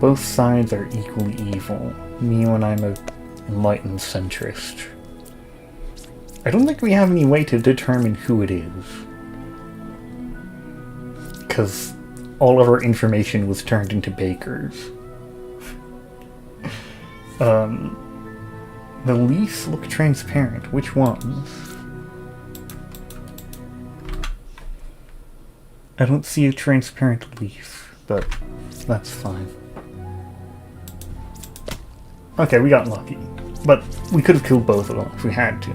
Both sides are equally evil. Me when I'm a enlightened centrist. I don't think we have any way to determine who it is. Because all of our information was turned into bakers. The leaves look transparent. Which ones? I don't see a transparent leaf, but that's fine. Okay, we got lucky. But we could have killed both of them if we had to.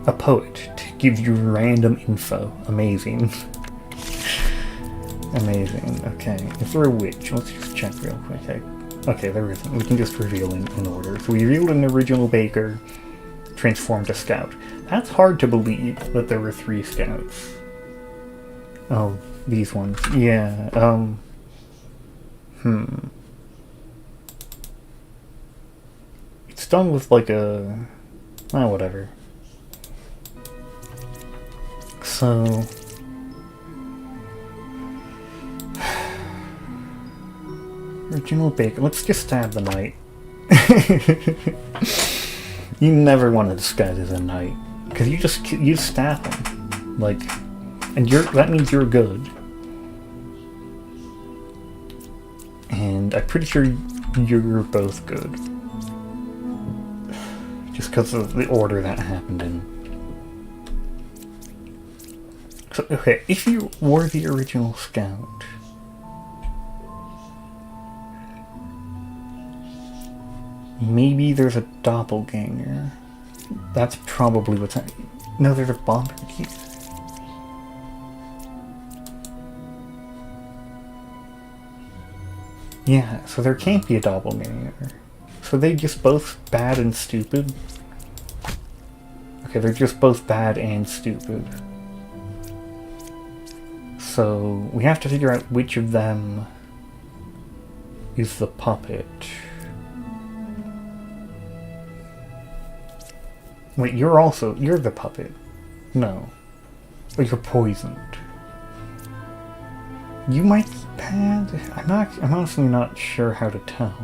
A poet to give you random info. Amazing. Amazing. Okay, if we're a witch, let's just check real quick. Okay, there isn't. We can just reveal in order. So we revealed an original baker, transformed a scout. That's hard to believe that there were 3 scouts. Oh, these ones. Yeah, It's done with like a... oh, whatever. So... original baker. Let's just stab the knight. You never want to disguise as a knight. Because you stab him. Like... and that means you're good. And I'm pretty sure you're both good. Just because of the order that happened in. So, okay, if you were the original scout... Maybe there's a doppelganger. That's probably what's happening. No, there's a bombardier. Yeah, so there can't be a doppelganger. So they just both bad and stupid? Okay, they're just both bad and stupid. So we have to figure out which of them is the puppet. Wait, you're the puppet. No. But you're poisoned. You might be bad. I'm honestly not sure how to tell.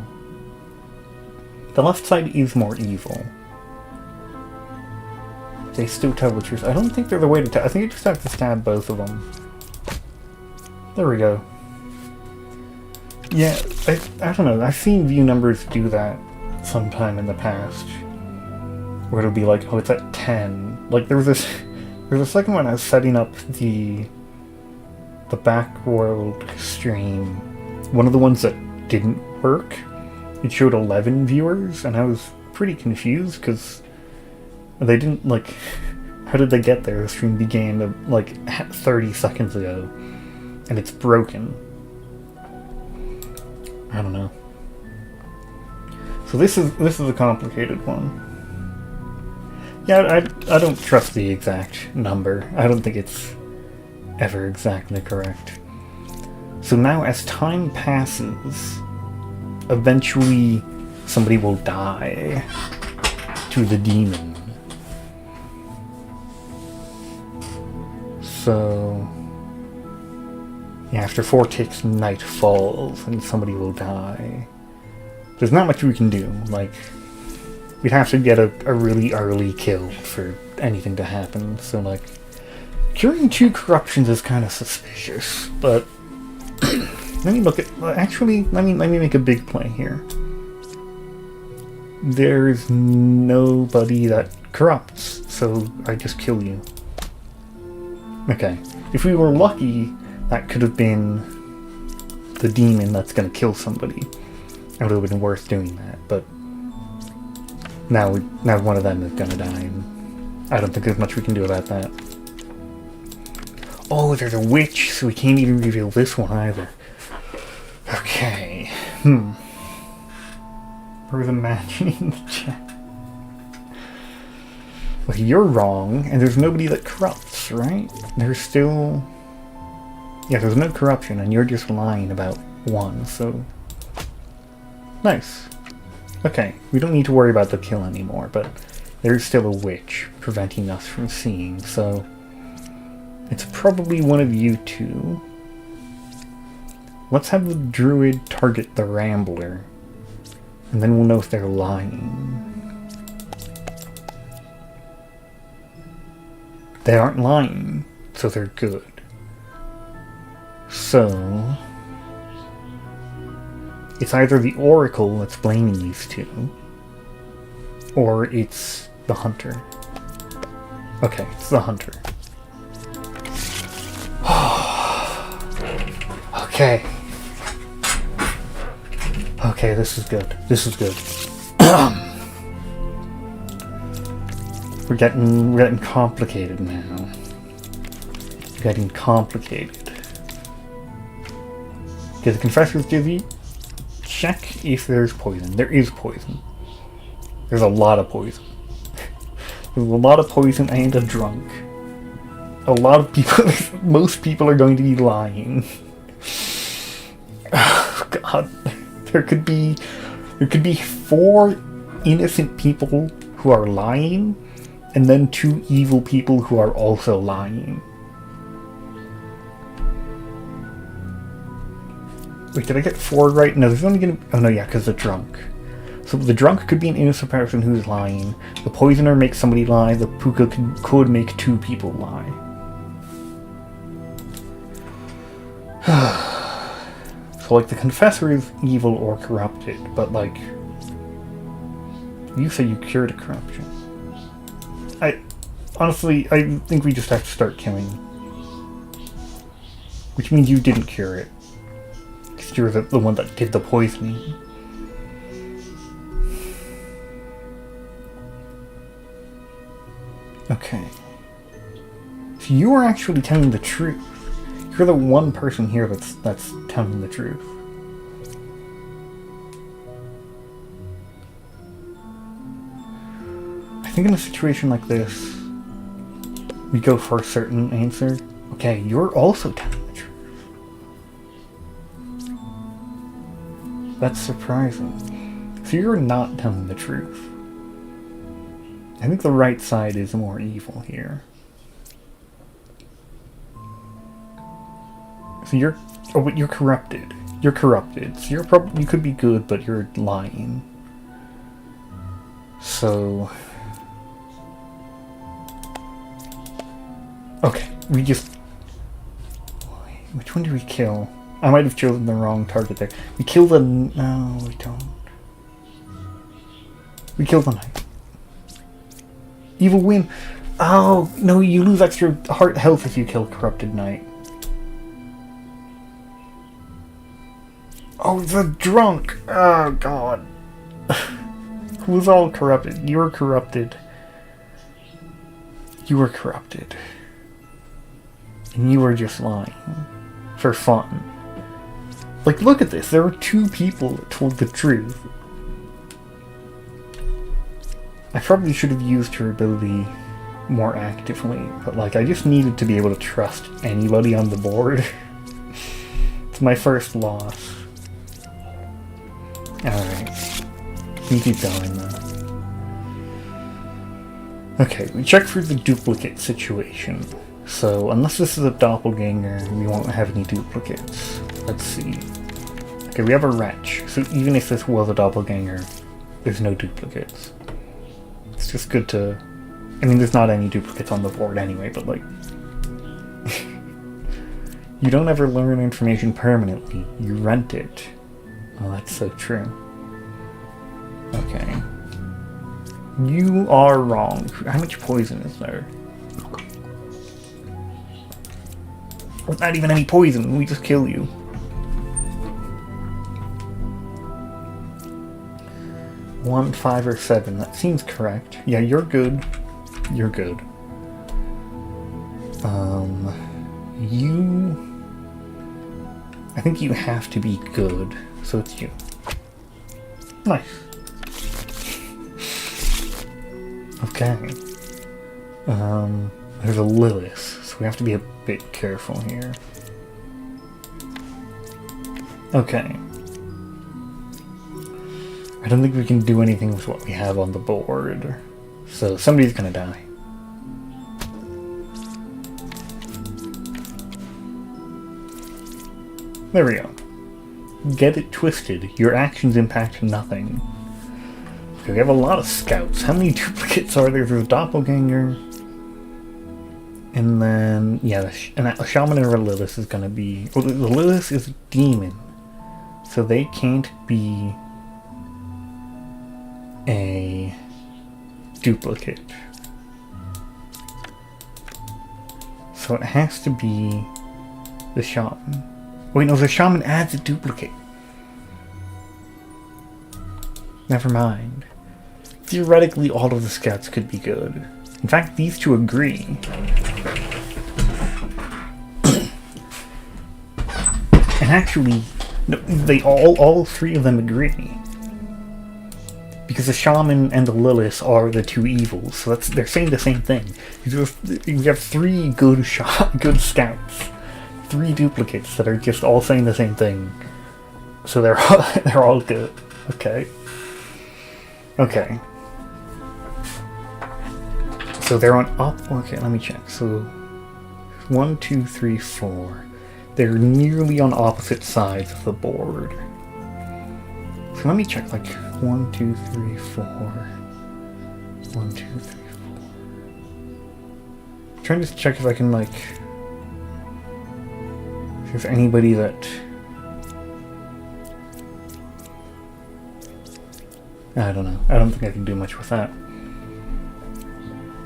The left side is more evil. They still tell the truth. I don't think they're the way to tell. I think you just have to stab both of them. There we go. Yeah, I don't know. I've seen view numbers do that sometime in the past. Where it'll be like, oh, it's at 10. Like, there was a second when I was setting up the Backworld stream. One of the ones that didn't work, it showed 11 viewers, and I was pretty confused, because they didn't, like, how did they get there? The stream began, like, 30 seconds ago, and it's broken. I don't know. So this is a complicated one. Yeah, I don't trust the exact number. I don't think it's ever exactly correct. So now, as time passes, eventually somebody will die to the demon. So yeah, after 4 ticks, night falls and somebody will die. There's not much we can do. Like, we'd have to get a really early kill for anything to happen. So like, curing 2 corruptions is kind of suspicious, but let me look at... Actually, let me make a big play here. There's nobody that corrupts, so I just kill you. Okay. If we were lucky, that could have been the demon that's gonna kill somebody. It would have been worth doing that, but now one of them is gonna die, and I don't think there's much we can do about that. Oh, there's a witch, so we can't even reveal this one either. Okay. We're imagining the chat. Well, you're wrong, and there's nobody that corrupts, right? There's still... Yeah, there's no corruption, and you're just lying about one, so... Nice. Okay, we don't need to worry about the kill anymore, but there's still a witch preventing us from seeing, so... It's probably one of you two. Let's have the druid target the rambler, and then we'll know if they're lying. They aren't lying, so they're good. So... it's either the oracle that's blaming these two, or it's the hunter. Okay, it's the hunter. Okay. Okay, this is good. This is good. We're getting complicated now. We're getting complicated. Okay, the confessor's dizzy. Check if there's poison. There is poison. There's a lot of poison. There's a lot of poison and a drunk. A lot of people, most people are going to be lying. Oh, God. There could be 4 innocent people who are lying, and then 2 evil people who are also lying. Wait, did I get 4 right? No, there's only gonna... Oh no, yeah, because they're drunk. So the drunk could be an innocent person who's lying. The poisoner makes somebody lie. The puka could make 2 people lie. So, like, the confessor is evil or corrupted, but, like... You say you cured a corruption. Honestly, I think we just have to start killing. Which means you didn't cure it. Because you're the one that did the poisoning. Okay. So you are actually telling the truth. You're the one person here that's telling the truth. I think in a situation like this, we go for a certain answer. Okay, you're also telling the truth. That's surprising. So you're not telling the truth. I think the right side is more evil here. So you're... Oh, but you're corrupted. You're corrupted. So you could be good, but you're lying. So... Okay, we just... Which one did we kill? I might have chosen the wrong target there. We killed the... No, we don't. We killed the knight. Evil win. Oh, no, you lose extra heart health if you kill Corrupted Knight. Oh, the drunk! Oh, God. Who's all corrupted? You're corrupted. You were corrupted. And you were just lying. For fun. Like, look at this. There were 2 people that told the truth. I probably should have used her ability more actively, but like, I just needed to be able to trust anybody on the board. It's my first loss. Alright. We keep going though. Okay, we check for the duplicate situation. So, unless this is a doppelganger, we won't have any duplicates. Let's see. Okay, we have a wretch, so even if this was a doppelganger, there's no duplicates. It's just good to... I mean, there's not any duplicates on the board anyway, but like... You don't ever learn information permanently. You rent it. Oh, that's so true. Okay. You are wrong. How much poison is there? There's not even any poison. We just kill you. One, 5, or 7. That seems correct. Yeah, you're good. You're good. You... I think you have to be good, so it's you. Nice. Okay. There's a Lilith, so we have to be a bit careful here. Okay. I don't think we can do anything with what we have on the board. So somebody's gonna die. There we go. Get it twisted. Your actions impact nothing. Okay, we have a lot of scouts. How many duplicates are there? There's a doppelganger. And then, yeah, a shaman or a Lilith is gonna be... Well, the Lilith is a demon. So they can't be a duplicate. So it has to be the shaman. Wait, no, the shaman adds a duplicate. Never mind. Theoretically, all of the scouts could be good. In fact, these two agree. And actually, no, they all 3 of them agree. Because the shaman and the Lilith are the 2 evils, so they're saying the same thing. We have 3 good scouts, 3 duplicates that are just all saying the same thing. So they're all good. Okay. Okay. So they're on up. Okay, let me check. So 1, 2, 3, 4. They're nearly on opposite sides of the board. So let me check, like 1, 2, 3, 4. 1, 2, 3, 4. I'm trying to check if I can, like, see if there's anybody that... I don't know. I don't think I can do much with that.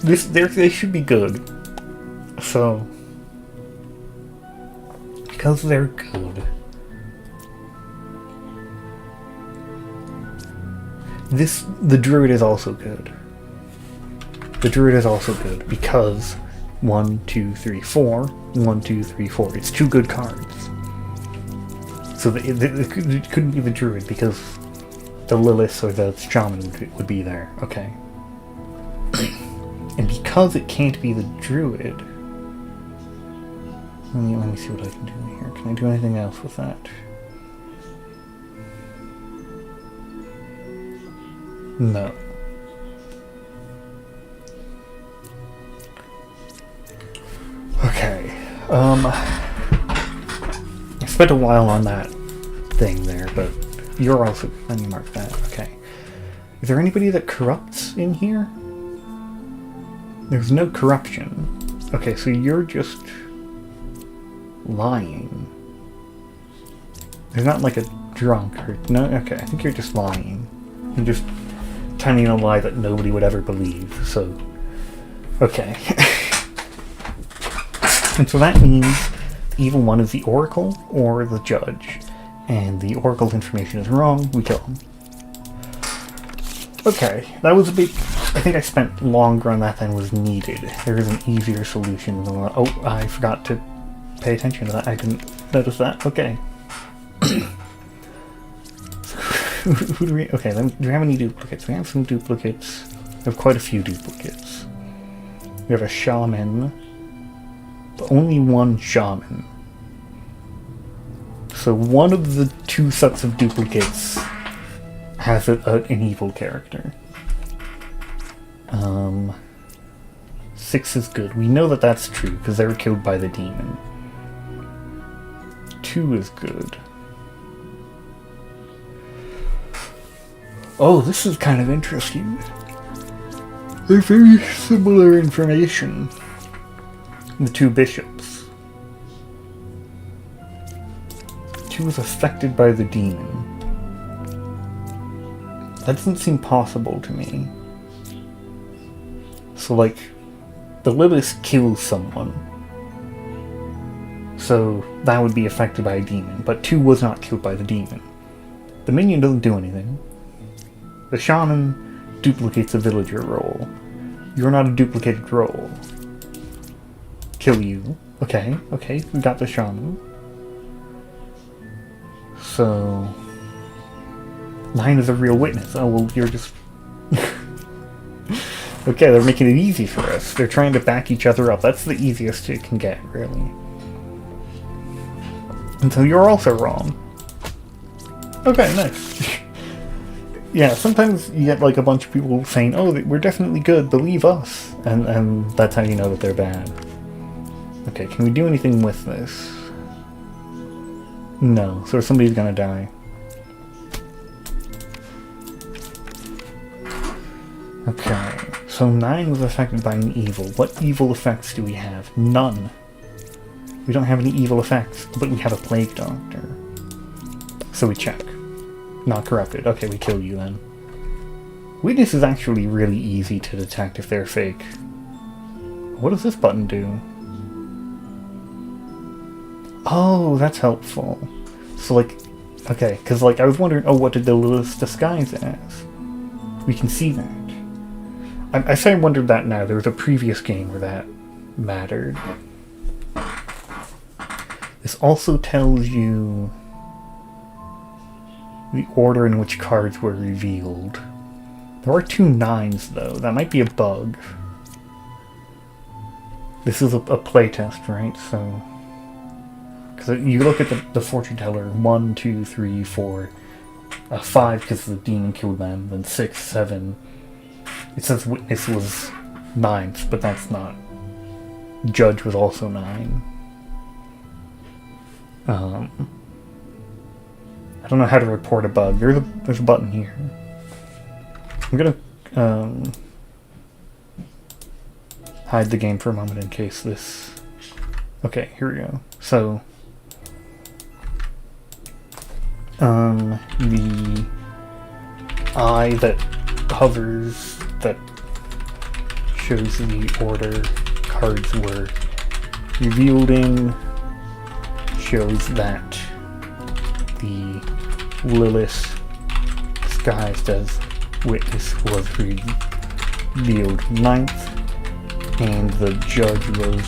They should be good. So... Because they're good. The druid is also good. The druid is also good because 1, 2, 3, 4. 1, 2, 3, 4. It's 2 good cards. So it couldn't be the druid because the Lilith or the shaman would be there. Okay. And because it can't be the druid, let me see what I can do here. Can I do anything else with that? No. Okay. I spent a while on that thing there, but you're also... Let me mark that. Okay. Is there anybody that corrupts in here? There's no corruption. Okay, so you're just lying. There's not like a drunk or... No? Okay, I think you're just lying. You're just telling a lie that nobody would ever believe, so... Okay. And so that means the evil one is the Oracle or the Judge. And the Oracle's information is wrong, we kill him. Okay, that was a big... I think I spent longer on that than was needed. There is an easier solution than one. Oh, I forgot to pay attention to that. I didn't notice that. Okay. Who do we... Okay, do we have any duplicates? We have some duplicates. We have quite a few duplicates. We have a shaman. But only one shaman. So one of the 2 sets of duplicates has an evil character. 6 is good. We know that that's true because they were killed by the demon. 2 is good. Oh, this is kind of interesting. They're very similar information. The 2 bishops. 2 is affected by the demon. That doesn't seem possible to me. So, like, the Lilith kills someone. So, that would be affected by a demon. But 2 was not killed by the demon. The minion doesn't do anything. The shaman duplicates a villager role. You're not a duplicated role. Kill you. Okay, we got the shaman. So... 9 is a real witness. Oh, well, you're just... Okay, they're making it easy for us. They're trying to back each other up. That's the easiest it can get, really. And so you're also wrong. Okay, nice. Yeah, sometimes you get like a bunch of people saying, oh, we're definitely good, believe us. And that's how you know that they're bad. Okay, can we do anything with this? No, so somebody's gonna die. Okay, so 9 was affected by an evil. What evil effects do we have? None. We don't have any evil effects, but we have a plague doctor. So we check. Not corrupted. Okay, we kill you then. Witness is actually really easy to detect if they're fake. What does this button do? Oh, that's helpful. So like, okay, because like I was wondering, oh, what did the Lilith disguise as? We can see that. I say I wondered that now. There was a previous game where that mattered. This also tells you the order in which cards were revealed. There are 2 9s though. That might be a bug. This is a playtest, right? So, because you look at the fortune teller, 1, 2, 3, 4, 5 because the demon killed them, then 6, 7. It says witness was 9th, but that's not. Judge was also 9. I don't know how to report a bug. There's a button here. I'm gonna hide the game for a moment in case this... Okay, here we go. So, the eye that hovers, that shows the order cards were revealed in, shows that the Lilith disguised as witness was revealed 9th. and the judge was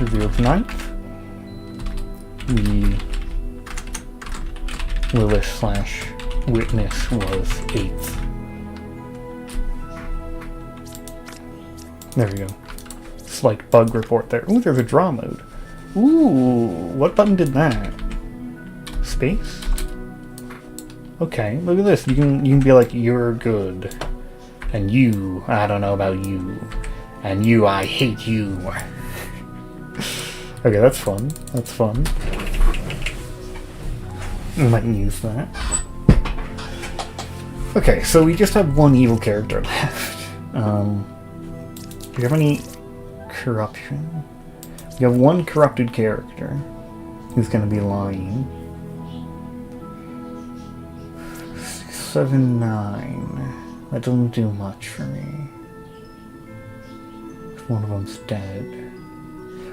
revealed ninth. The Lilith/witness was 8th. There we go. Slight bug report there. Ooh, there's a draw mode. Ooh, what button did that? Space? Okay, look at this. You can be like, you're good. And you, I don't know about you. And you, I hate you. Okay, that's fun. That's fun. We might use that. Okay, so we just have one evil character left. Do you have any corruption? You have one corrupted character who's going to be lying. 6, 7, 9. That doesn't do much for me. One of them's dead.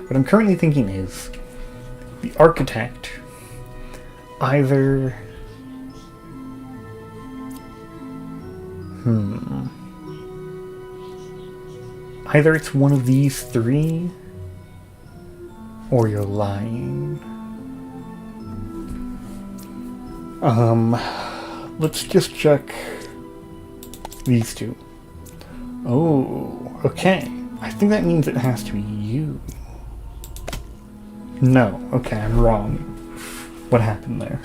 What I'm currently thinking is the architect either either it's one of these 3 or you're lying. Let's just check these 2. Oh, okay. I think that means it has to be you. No, okay, I'm wrong. What happened there?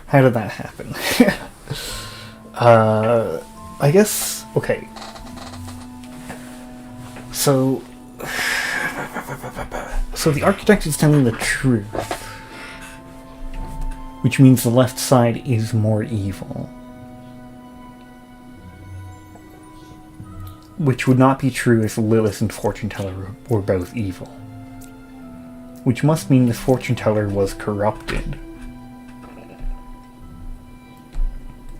How did that happen? I guess, okay. So the architect is telling the truth, which means the left side is more evil. Which would not be true if Lilith and Fortune Teller were both evil. Which must mean the Fortune Teller was corrupted.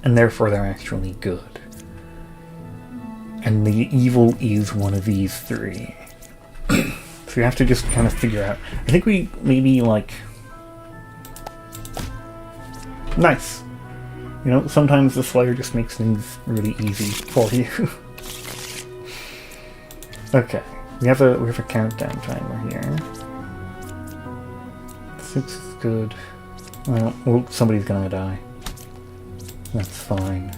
And therefore they're actually good. And the evil is one of these 3. So you have to just kind of figure out. I think we maybe like... Nice! You know, sometimes the Slayer just makes things really easy for you. Okay, we have a countdown timer here. 6 is good. Well, somebody's gonna die. That's fine.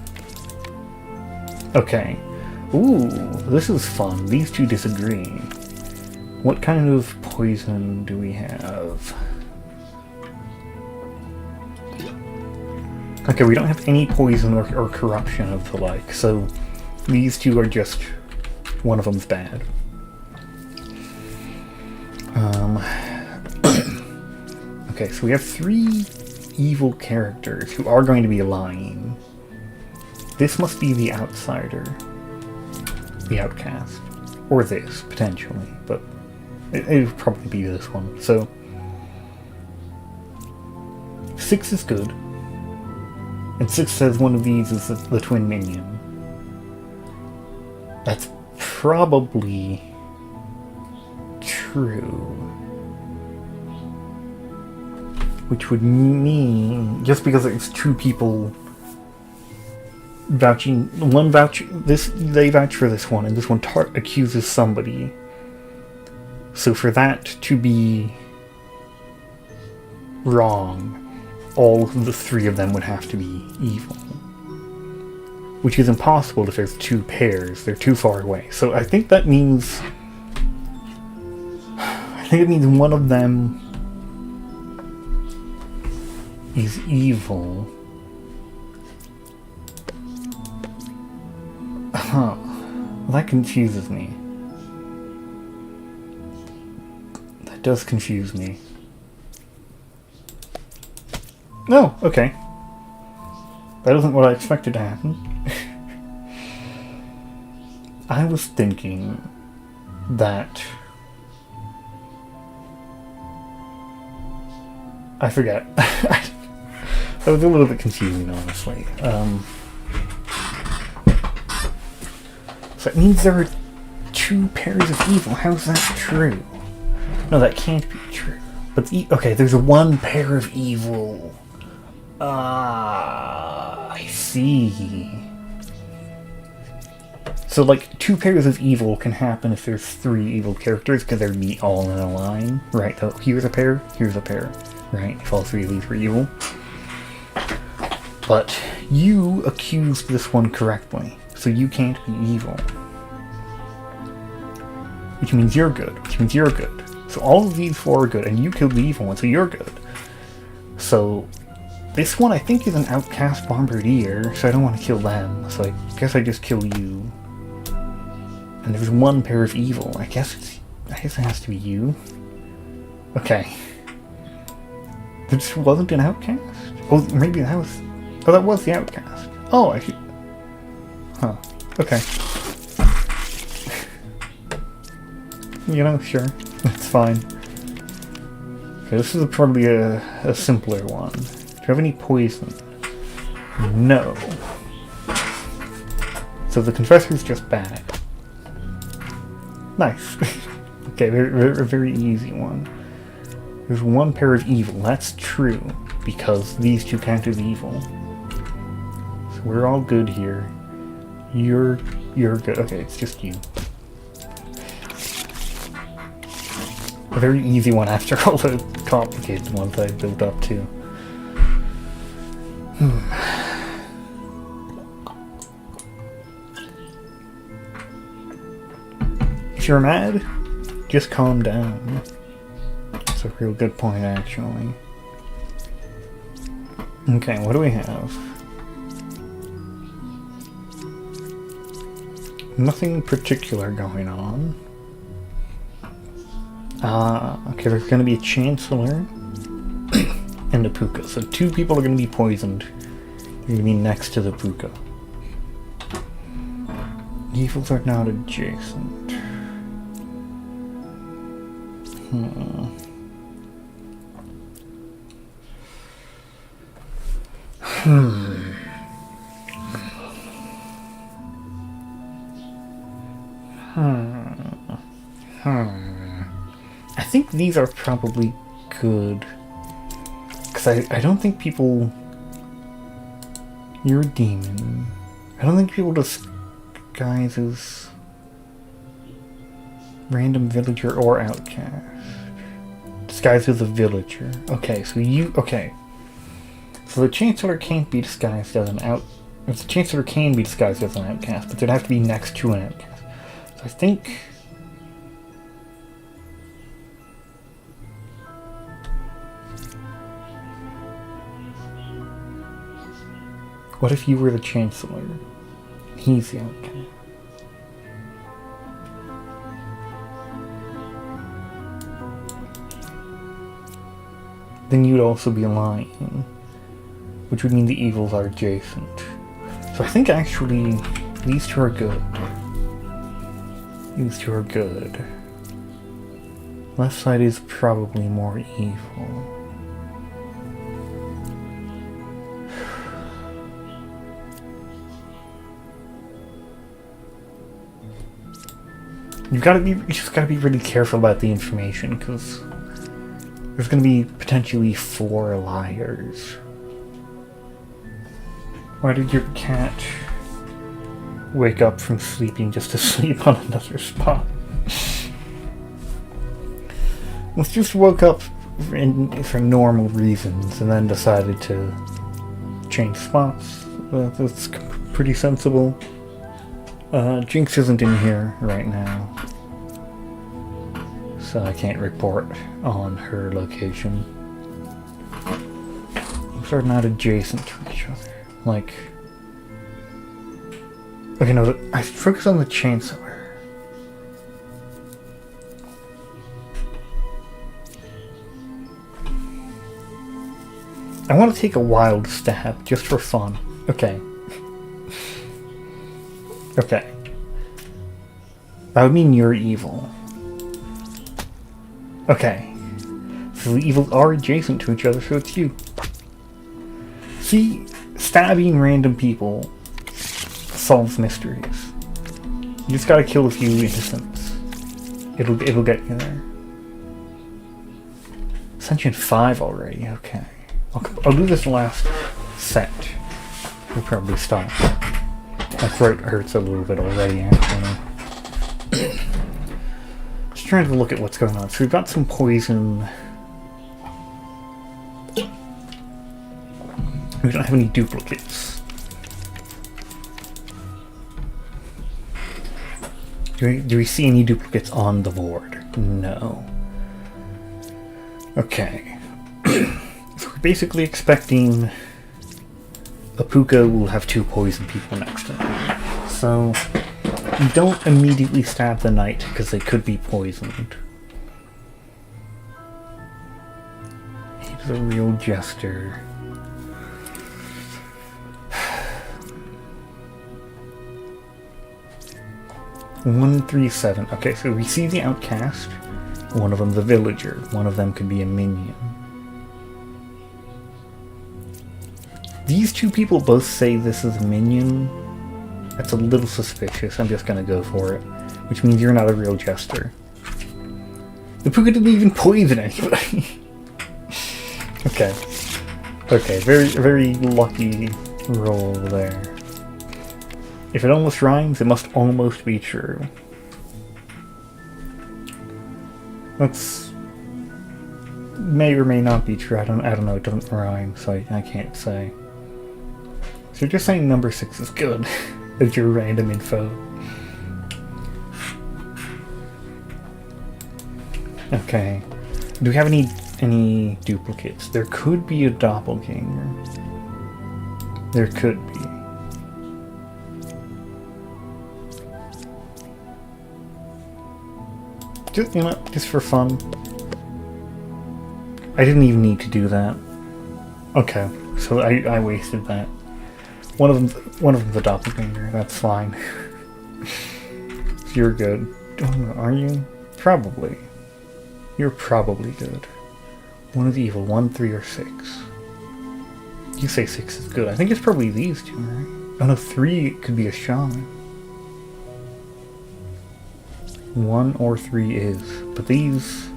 Okay. Ooh, this is fun. These 2 disagree. What kind of poison do we have? Okay, we don't have any poison or corruption of the like, so these 2 are just... one of them's bad. Okay, so we have 3 evil characters who are going to be lying. This must be the outsider. The outcast. Or this, potentially, but it would probably be this one. So 6 is good. And 6 says one of these is the twin minion. That's probably true. Which would mean, just because it's 2 people vouching, they vouch for this one, and this one accuses somebody. So for that to be wrong, all of the 3 of them would have to be evil. Which is impossible if there's 2 pairs. They're too far away. So I think that means... one of them is evil. Huh. That confuses me. That does confuse me. No, okay. That isn't what I expected to happen. I was thinking that... I forget. That was a little bit confusing, honestly. So it means there are 2 pairs of evil. How's that true? No, that can't be true. But okay, there's 1 pair of evil. I see. So, like, 2 pairs of evil can happen if there's 3 evil characters, because they'd be all in a line, right? So here's a pair, right? If all 3 of these were evil. But you accused this one correctly, so you can't be evil. Which means you're good, So all of these 4 are good, and you killed the evil one, so you're good. So this one I think is an outcast bombardier, so I don't want to kill them, so I guess I just kill you. And there's 1 pair of evil. I guess it has to be you. Okay. This wasn't an outcast? Oh, maybe that was... Oh, that was the outcast. Oh, I should... Huh. Okay. You know, sure. That's fine. Okay, this is probably a simpler one. Do you have any poison? No. So the confessor's just bad. Nice. Okay, a very easy one. There's 1 pair of evil. That's true, because these 2 count as evil. So we're all good here. You're good. Okay, it's just you. A very easy one after all the complicated ones I built up to. If you're mad, just calm down. That's a real good point, actually. Okay, what do we have? Nothing particular going on. Okay, there's going to be a Chancellor and a Puka. So 2 people are going to be poisoned. They're going to be next to the Puka. Evils are not adjacent. I think these are probably good. Because I don't think people... You're a demon. I don't think people disguise as random villager or outcast. Disguised as a villager. Okay, so you... Okay. So the Chancellor can't be disguised as an the Chancellor can be disguised as an outcast, but they'd have to be next to an outcast. So I think... What if you were the Chancellor? He's the outcast. Then you'd also be lying, which would mean the evils are adjacent. So I think actually these 2 are good. These 2 are good. Left side is probably more evil. You just gotta be really careful about the information, because there's gonna be potentially 4 liars. Why did your cat wake up from sleeping just to sleep on another spot? Let's just woke up for normal reasons and then decided to change spots. That's pretty sensible. Jinx isn't in here right now, so I can't report on her location. These are not adjacent to each other. Like... Okay, no, I focus on the Chancellor. I want to take a wild stab, just for fun. Okay. Okay. That would mean you're evil. Okay. So the evils are adjacent to each other, so it's you. See, stabbing random people solves mysteries. You just gotta kill a few innocents. It'll get you there. Ascension 5 already, okay. I'll do this last set. We'll probably stop. My throat hurts a little bit already, actually. Just trying to look at what's going on. So we've got some poison. We don't have any duplicates. Do we see any duplicates on the board? No. Okay. So we're basically expecting Apuka will have 2 poison people next to him. So you don't immediately stab the knight because they could be poisoned. He's a real jester. 137. Okay, so we see the outcast. One of them the villager. One of them could be a minion. These 2 people both say this is a minion. That's a little suspicious. I'm just gonna go for it. Which means you're not a real jester. The Puka didn't even poison anybody. Okay. Okay, very, very lucky roll there. If it almost rhymes, it must almost be true. That's... may or may not be true. I don't know, it doesn't rhyme, so I can't say. So you're just saying number 6 is good. As your random info. Okay. Do we have any duplicates? There could be a doppelganger. There could be. Just, you know, just for fun. I didn't even need to do that. Okay, so I wasted that. One of them's a doppelganger. That's fine. So you're good. Are you? Probably. You're probably good. One of the evil. 1, 3, or 6. You say 6 is good. I think it's probably these 2, right? Oh no, 3 could be a shaman. 1 or 3 is, but these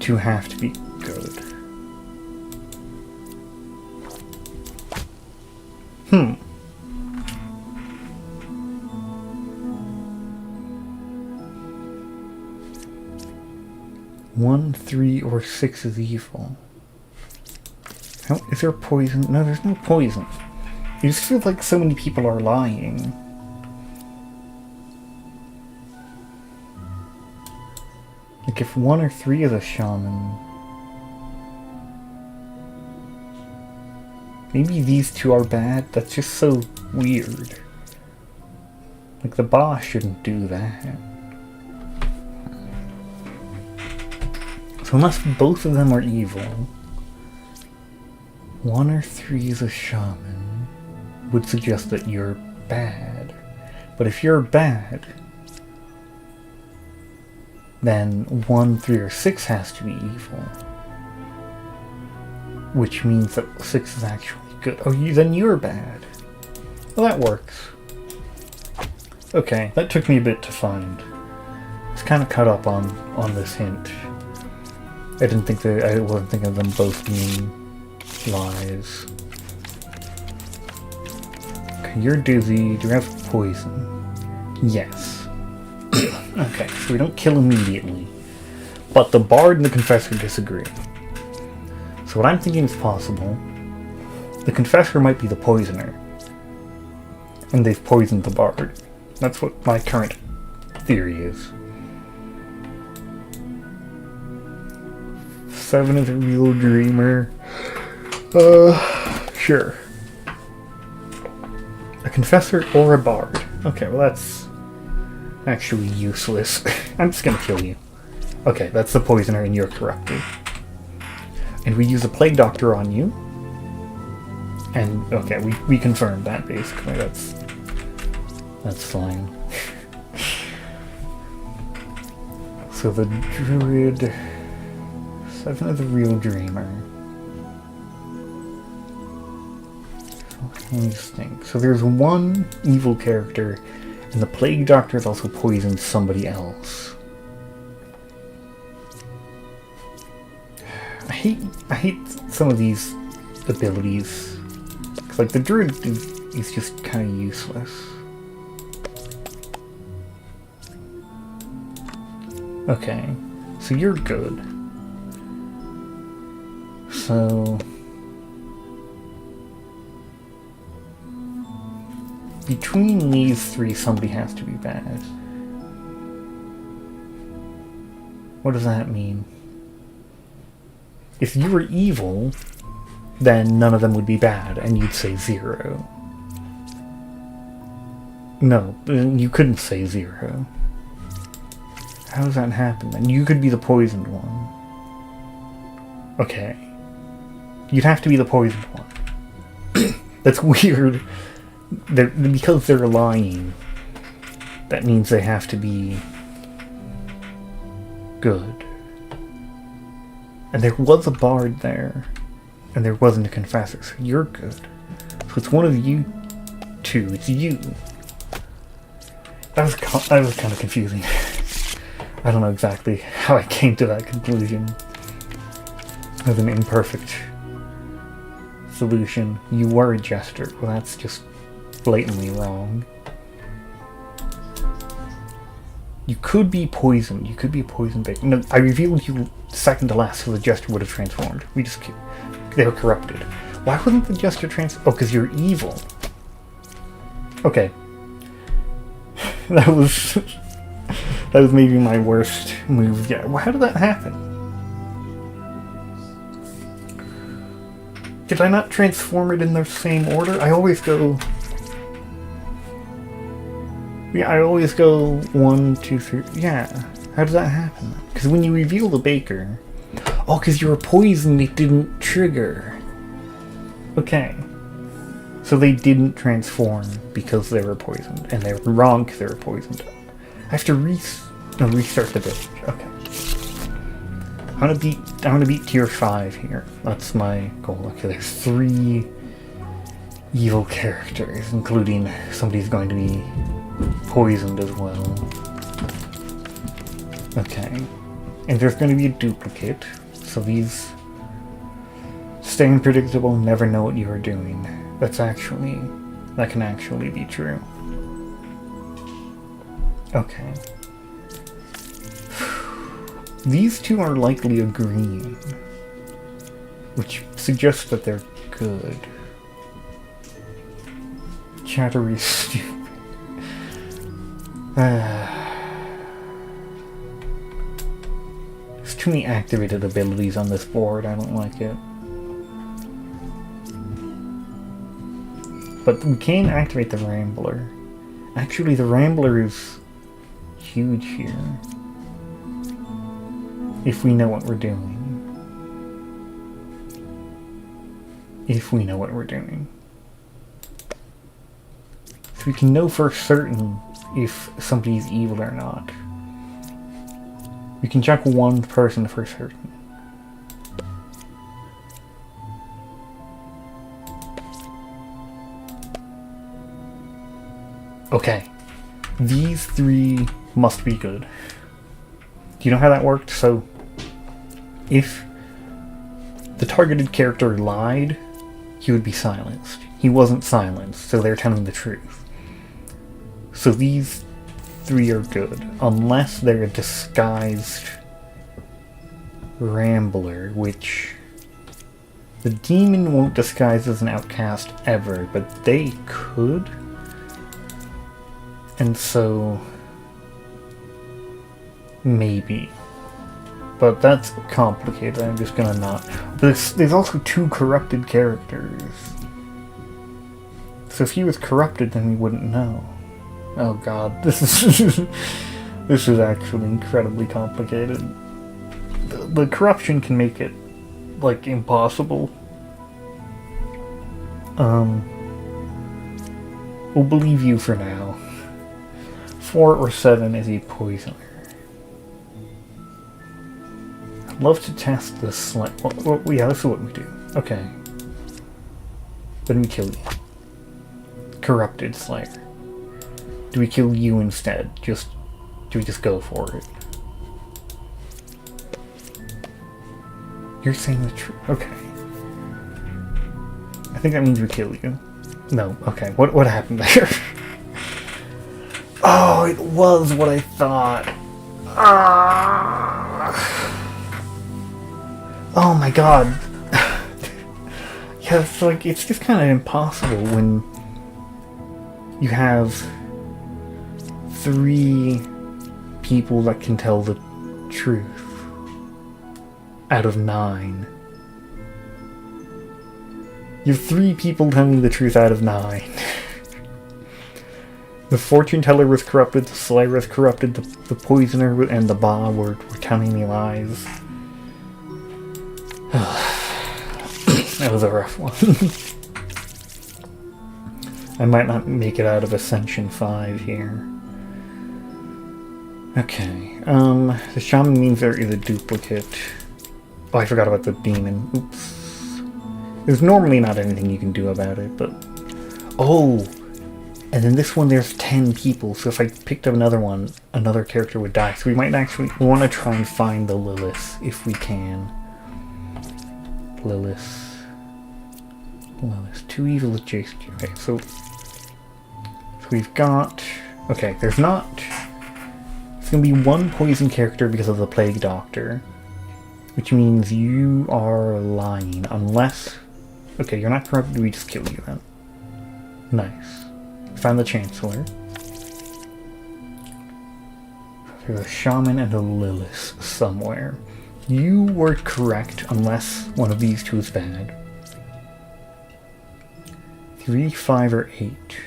2 have to be good. Hmm. One, 3, or 6 is evil. How, is there poison? No, there's no poison. It just feels like so many people are lying. Like if 1 or 3 is a shaman, maybe these 2 are bad. That's just so weird. Like the boss shouldn't do that. So unless both of them are evil, 1 or 3 is a shaman would suggest that you're bad. But if you're bad, then 1, 3, or 6 has to be evil. Which means that 6 is actually good. Oh, then you're bad. Well, that works. Okay, that took me a bit to find. I was kind of caught up on this hint. I wasn't thinking of them both being lies. Okay, you're dizzy. Do you have poison? Yes. Okay, so we don't kill immediately. But the bard and the confessor disagree. So what I'm thinking is possible, the confessor might be the poisoner. And they've poisoned the bard. That's what my current theory is. 7 is a real dreamer. Sure. A confessor or a bard. Okay, well that's actually useless. I'm just gonna kill you. Okay, that's the poisoner and you're corrupted. And we use a plague doctor on you. And okay, we confirmed that basically. That's fine. So the druid 7 is a real dreamer. Let me just think. So there's 1 evil character, and the plague doctor has also poisoned somebody else. I hate some of these abilities, because Like, the druid is just kind of useless. Okay, so you're good. So... between these three, somebody has to be bad. What does that mean? If you were evil, then none of them would be bad, and you'd say 0. No, you couldn't say 0. How does that happen then? You could be the poisoned one. Okay. You'd have to be the poisoned one. That's weird. Because they're lying, that means they have to be good. And there was a bard there, and there wasn't a confessor, so you're good. So it's one of you two, it's you. That was kind of confusing. I don't know exactly how I came to that conclusion. It was an imperfect solution. You were a jester. Well, that's just blatantly wrong. You could be poisoned. You could be a poison bait. No, I revealed you second to last, so the jester would have transformed. They were corrupted. Why wouldn't the jester oh, because you're evil. Okay. That was maybe my worst move yet. Well, how did that happen? Did I not transform it in the same order? I always go... yeah, I always go 1, 2, 3... yeah. How does that happen? Because when you reveal the baker... oh, because you're poisoned, it didn't trigger. Okay. So they didn't transform because they were poisoned. And they were wrong because they were poisoned. I have to restart the page. Okay. I want to beat tier 5 here. That's my goal. Okay, there's 3 evil characters, including somebody's going to be poisoned as well. Okay. And there's going to be a duplicate. So these stay unpredictable, never know what you are doing. That can actually be true. Okay. These two are likely agreeing, which suggests that they're good. Chattery stupid. There's too many activated abilities on this board, I don't like it. But we can activate the Rambler. Actually, the Rambler is huge here. If we know what we're doing. So we can know for certain if somebody's evil or not. We can check one person for certain. Okay. These 3 must be good. Do you know how that worked? So, if the targeted character lied, he would be silenced. He wasn't silenced, so they're telling the truth. So these 3 are good, unless they're a disguised Rambler, which the demon won't disguise as an outcast ever, but they could. And so... maybe. But that's complicated, I'm just gonna not... There's also 2 corrupted characters. So if he was corrupted, then we wouldn't know. Oh god, this is actually incredibly complicated. The corruption can make it, like, impossible. We'll believe you for now. 4 or 7 is a poisoner. I'd love to test this well, yeah, this is what we do. Okay. Then we kill you. Corrupted Slayer. Do we kill you instead? Do we just go for it? You're saying the truth. Okay. I think that means we kill you. No, okay, what happened there? Oh, it was what I thought. Oh my god. Yeah, it's like, it's just kind of impossible when you have 3 people that can tell the truth out of 9. You have 3 people telling the truth out of 9. The fortune teller was corrupted, the slayer was corrupted, the poisoner and the ba were telling me lies. That was a rough one. I might not make it out of Ascension 5 here. Okay, the shaman means there is a duplicate. Oh, I forgot about the demon. Oops. There's normally not anything you can do about it, but... Oh! And then this one there's 10 people, so if I picked up another one, another character would die. So we might actually want to try and find the Lilith, if we can. Lilith. 2 evil adjacent. Okay, so we've got... Okay, there's not... It's going to be 1 poison character because of the Plague Doctor. Which means you are lying, unless... Okay, you're not corrupted, we just kill you then. Nice. Found the Chancellor. There's a Shaman and a Lilith somewhere. You were correct, unless one of these 2 is bad. 3, 5, or 8.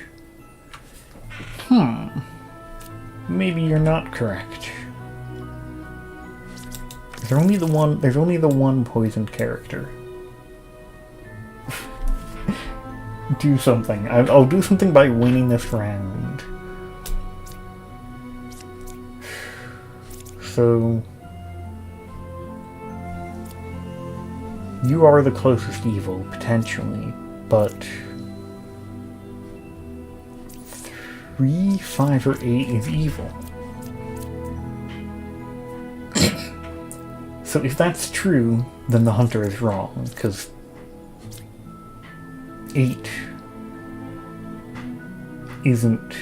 Maybe you're not correct. There's only the one poisoned character. Do something. I'll do something by winning this round. So... You are the closest evil, potentially, but... 3, 5, or 8 is evil. So if that's true, then the hunter is wrong, because 8 isn't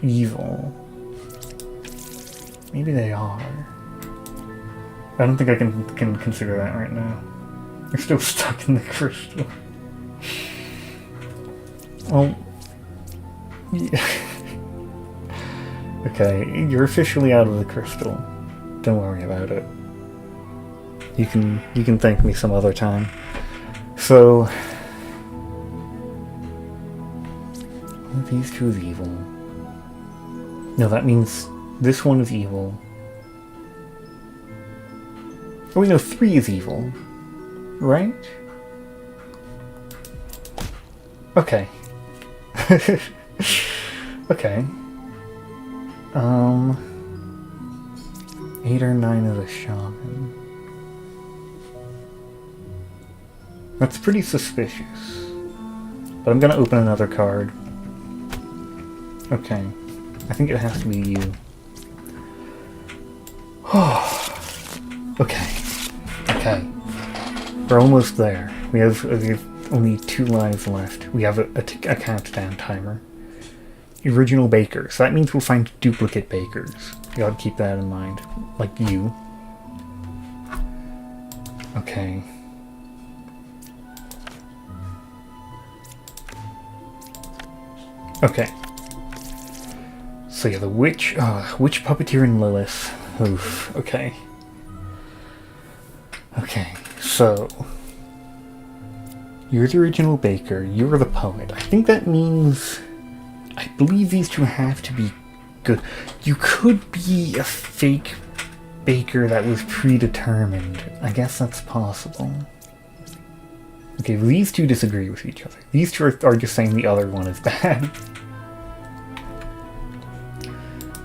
evil. Maybe they are. I don't think I can consider that right now. They're still stuck in the crystal. Well, yeah. Okay, you're officially out of the crystal. Don't worry about it. You can thank me some other time. So, one of these 2 is evil. No, that means this one is evil. Oh wait, no, 3 is evil. Right? Okay. Okay. 8 or 9 is a shaman. That's pretty suspicious. But I'm gonna open another card. Okay. I think it has to be you. Okay. Okay. We're almost there. We have only 2 lives left. We have a countdown timer. Original baker. So that means we'll find duplicate bakers. You gotta keep that in mind. Like you. Okay. Okay. So yeah, the witch puppeteer and Lilith. Oof. Okay. Okay. So you're the original baker. You're the poet. I think that means. I believe these 2 have to be good. You could be a fake baker that was predetermined. I guess that's possible. Okay, well, these 2 disagree with each other. These 2 are just saying the other one is bad.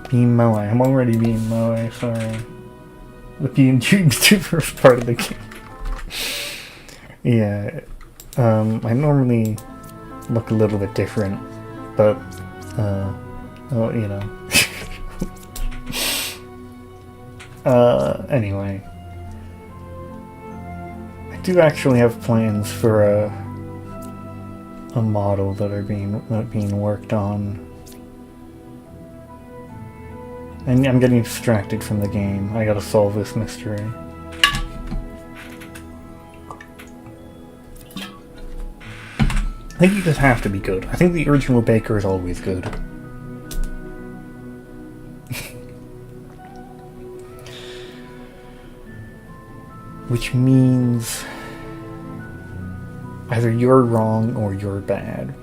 Being Moe. I'm already being Moe, sorry. The being YouTuber is part of the game. Yeah. I normally look a little bit different, but, well, you know. Anyway. I do actually have plans for a model that are being worked on. And I'm getting distracted from the game. I gotta solve this mystery. I think you just have to be good. I think the original Baker is always good. Which means either you're wrong or you're bad.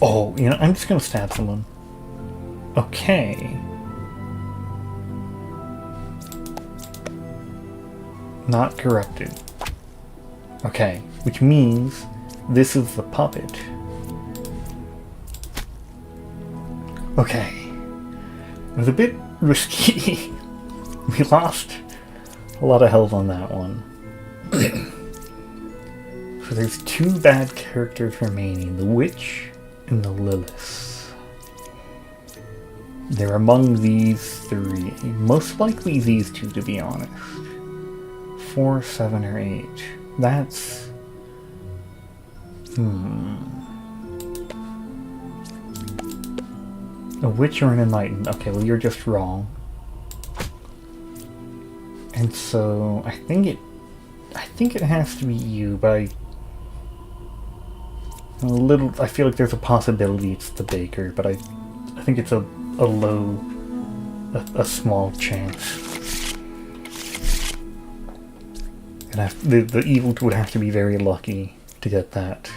Oh, you know, I'm just gonna stab someone. Okay. Not corrupted. Okay, which means this is the puppet. Okay. It was a bit risky. We lost a lot of health on that one. So there's two bad characters remaining, the Witch and the Lilith. They're among these three. Most likely these two, to be honest. 4, 7, or 8. That's... A Witch or an Enlightened. Okay, well you're just wrong. And so I think it has to be you, but I feel like there's a possibility it's the Baker, but I think it's a small chance. And the evil would have to be very lucky to get that.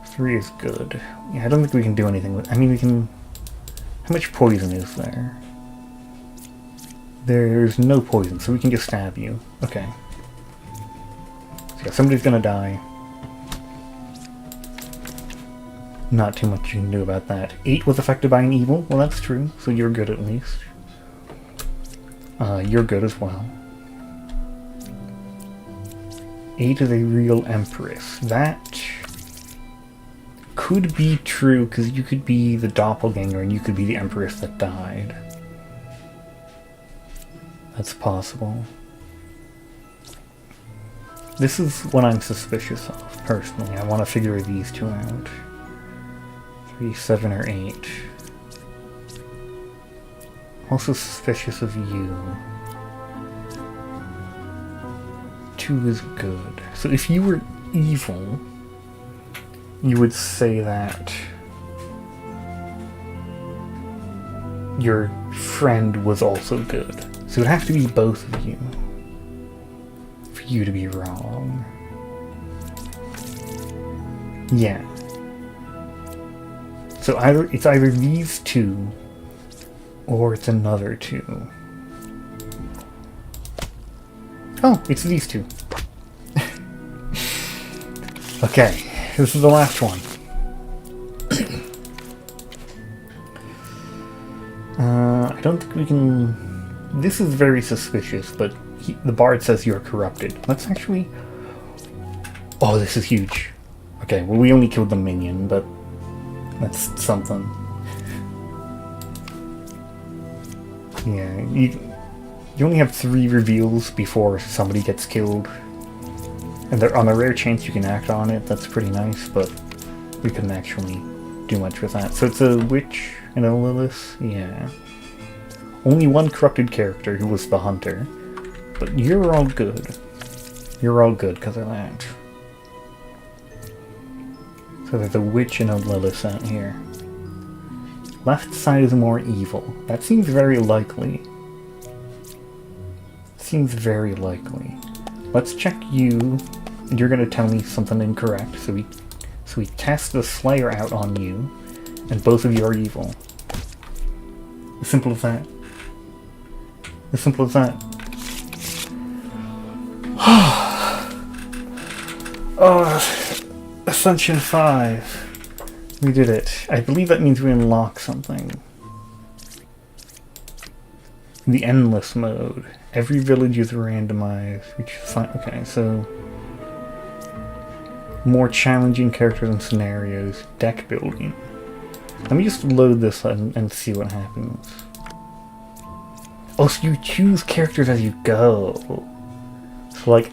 3 is good. Yeah, I don't think we can do anything with... I mean, we can... How much poison is there? There's no poison, so we can just stab you. Okay. So yeah, somebody's gonna die. Not too much you can do about that. 8 was affected by an evil. Well, that's true. So you're good at least. You're good as well. 8 is a real Empress. That could be true, because you could be the doppelganger and you could be the Empress that died. That's possible. This is what I'm suspicious of, personally. I want to figure these two out. 3, 7, or 8. Also suspicious of you. 2 is good. So if you were evil, you would say that your friend was also good. So it would have to be both of you for you to be wrong. Yeah. So it's either these two or it's another two. Oh, it's these two. Okay, this is the last one. I don't think we can... This is very suspicious, but the bard says you're corrupted. Let's actually... Oh, this is huge. Okay, well we only killed the minion, but that's something. Yeah, you only have 3 reveals before somebody gets killed. And they're on a rare chance you can act on it. That's pretty nice, but we couldn't actually do much with that. So it's a Witch and a Lilith? Yeah. Only one corrupted character, who was the Hunter. But you're all good. You're all good because of that. So there's a Witch and a Lilith out here. Left side is more evil. That seems very likely. Seems very likely. Let's check you. You're gonna tell me something incorrect. So we test the Slayer out on you, and both of you are evil. As simple as that. As simple as that. Oh, Ascension 5. We did it. I believe that means we unlock something. The Endless mode. Every village is randomized. Which is fine. Okay, so... More challenging characters and scenarios. Deck building. Let me just load this and see what happens. Oh, so you choose characters as you go. So, like,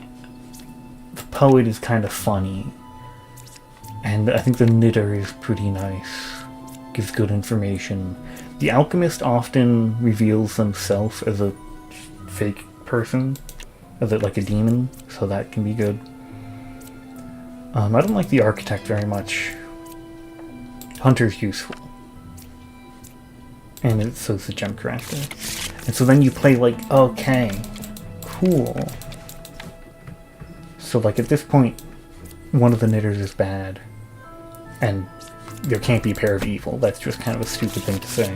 the poet is kind of funny. And I think the knitter is pretty nice. Gives good information. The alchemist often reveals himself as a fake person. As like a demon. So that can be good. I don't like the architect very much. Hunter's useful. And so is the gem crafter. And so then you play like, okay, cool. So like at this point, one of the knitters is bad. And there can't be a pair of evil. That's just kind of a stupid thing to say.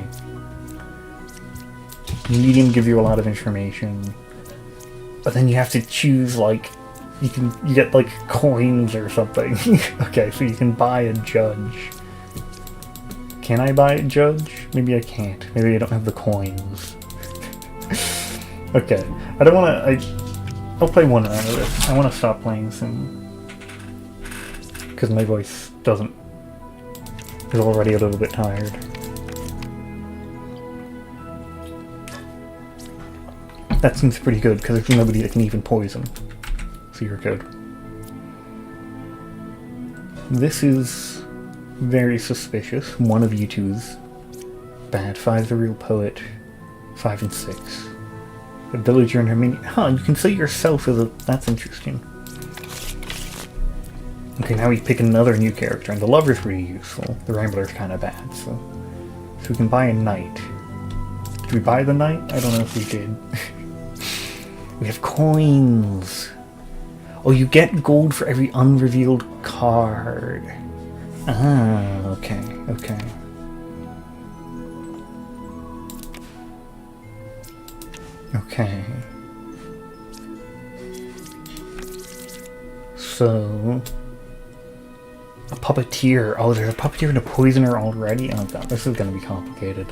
Medium gives you a lot of information. But then you have to choose like, you get like coins or something. Okay, so you can buy a judge. Can I buy a judge? Maybe I can't. Maybe I don't have the coins. Okay, I don't want to. I'll play one round of this. I want to stop playing soon because my voice is already a little bit tired. That seems pretty good because there's nobody that can even poison. So you're good. This is very suspicious. One of you two's bad. 5's a real poet. 5 and 6. A villager and her minion. Huh, you can say yourself as a... That's interesting. Okay, now we pick another new character, and the lover's pretty useful. The Rambler's kind of bad, so we can buy a knight. Did we buy the knight? I don't know if we did. We have coins. Oh, you get gold for every unrevealed card. Ah, okay, okay. Okay. So... a puppeteer. Oh, there's a puppeteer and a poisoner already? Oh god, this is gonna be complicated.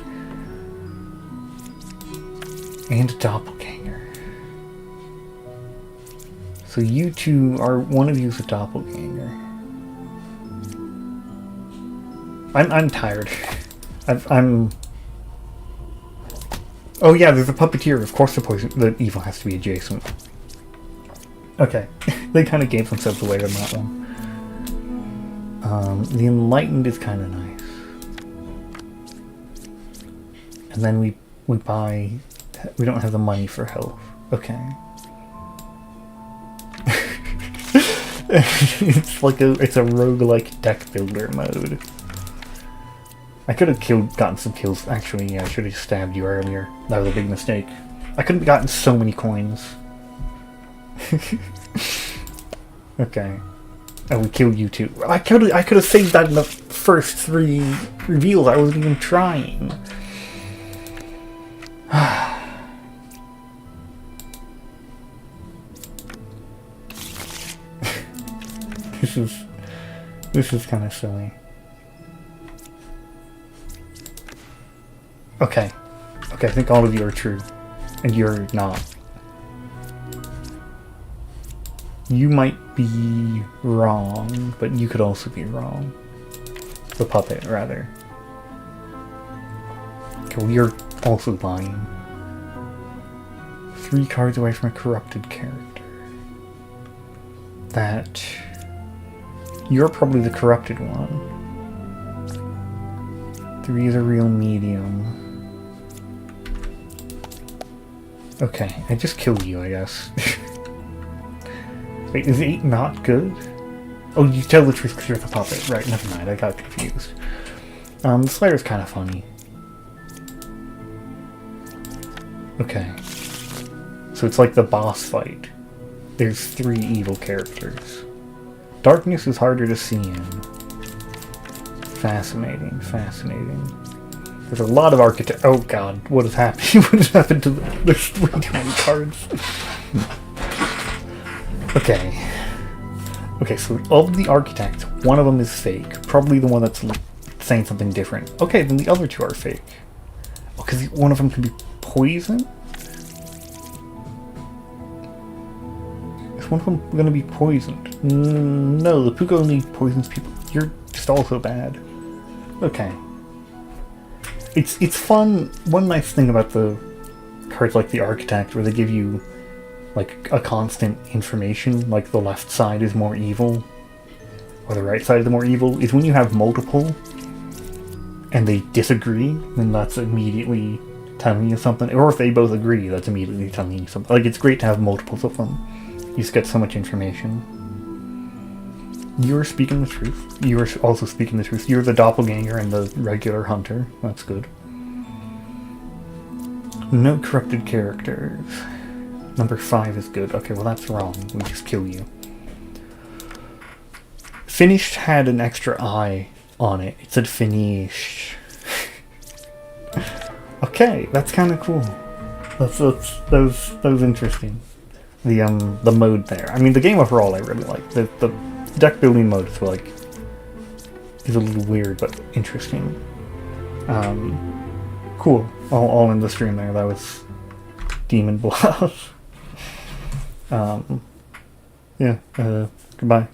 And a doppelganger. So you two are... one of you is a doppelganger. I'm tired. I'm... Oh yeah, there's a puppeteer. Of course the evil has to be adjacent. Okay. They kind of gave themselves away on that one. The enlightened is kind of nice. And then we buy... we don't have the money for health. Okay. It's like it's a roguelike deck builder mode. I could have gotten some kills. Actually, yeah, I should have stabbed you earlier. That was a big mistake. I could have gotten so many coins. Okay. And we killed you too. I could have saved that in the first 3 reveals. I wasn't even trying. This is kind of silly. Okay. Okay, I think all of you are true. And you're not. You might be wrong, but you could also be wrong. The puppet, rather. Okay, well, you're also lying. 3 cards away from a corrupted character. That... you're probably the corrupted one. 3 is a real medium. Okay, I just killed you, I guess. Wait, is 8 not good? Oh, you tell the truth because you're the puppet. Right, never mind, I got confused. The Slayer's kind of funny. Okay. So it's like the boss fight. There's 3 evil characters. Darkness is harder to see in. Fascinating, fascinating. There's a lot of architect. Oh god, what is happening? What has happened to there's 3 too many cards. Okay. Okay, so of the architects, one of them is fake. Probably the one that's saying something different. Okay, then the other 2 are fake. Oh, because one of them can be poison? Is one of them going to be poisoned? No, the Puka only poisons people. You're just also bad. Okay. It's fun. One nice thing about the cards like the Architect, where they give you like a constant information, like the left side is more evil, or the right side is more evil, is when you have multiple and they disagree, then that's immediately telling you something. Or if they both agree, that's immediately telling you something. Like, it's great to have multiples of them. You just get so much information. You're speaking the truth. You're also speaking the truth. You're the doppelganger and the regular hunter. That's good. No corrupted characters. Number 5 is good. Okay, well that's wrong. We just kill you. Finished had an extra I on it. It said finish. Okay, that's kind of cool. That was interesting. The mode there. I mean, the game overall I really like. The deck building mode is like is a little weird but interesting. Cool. All in the stream there. That was Demon Bluff. Yeah. Goodbye.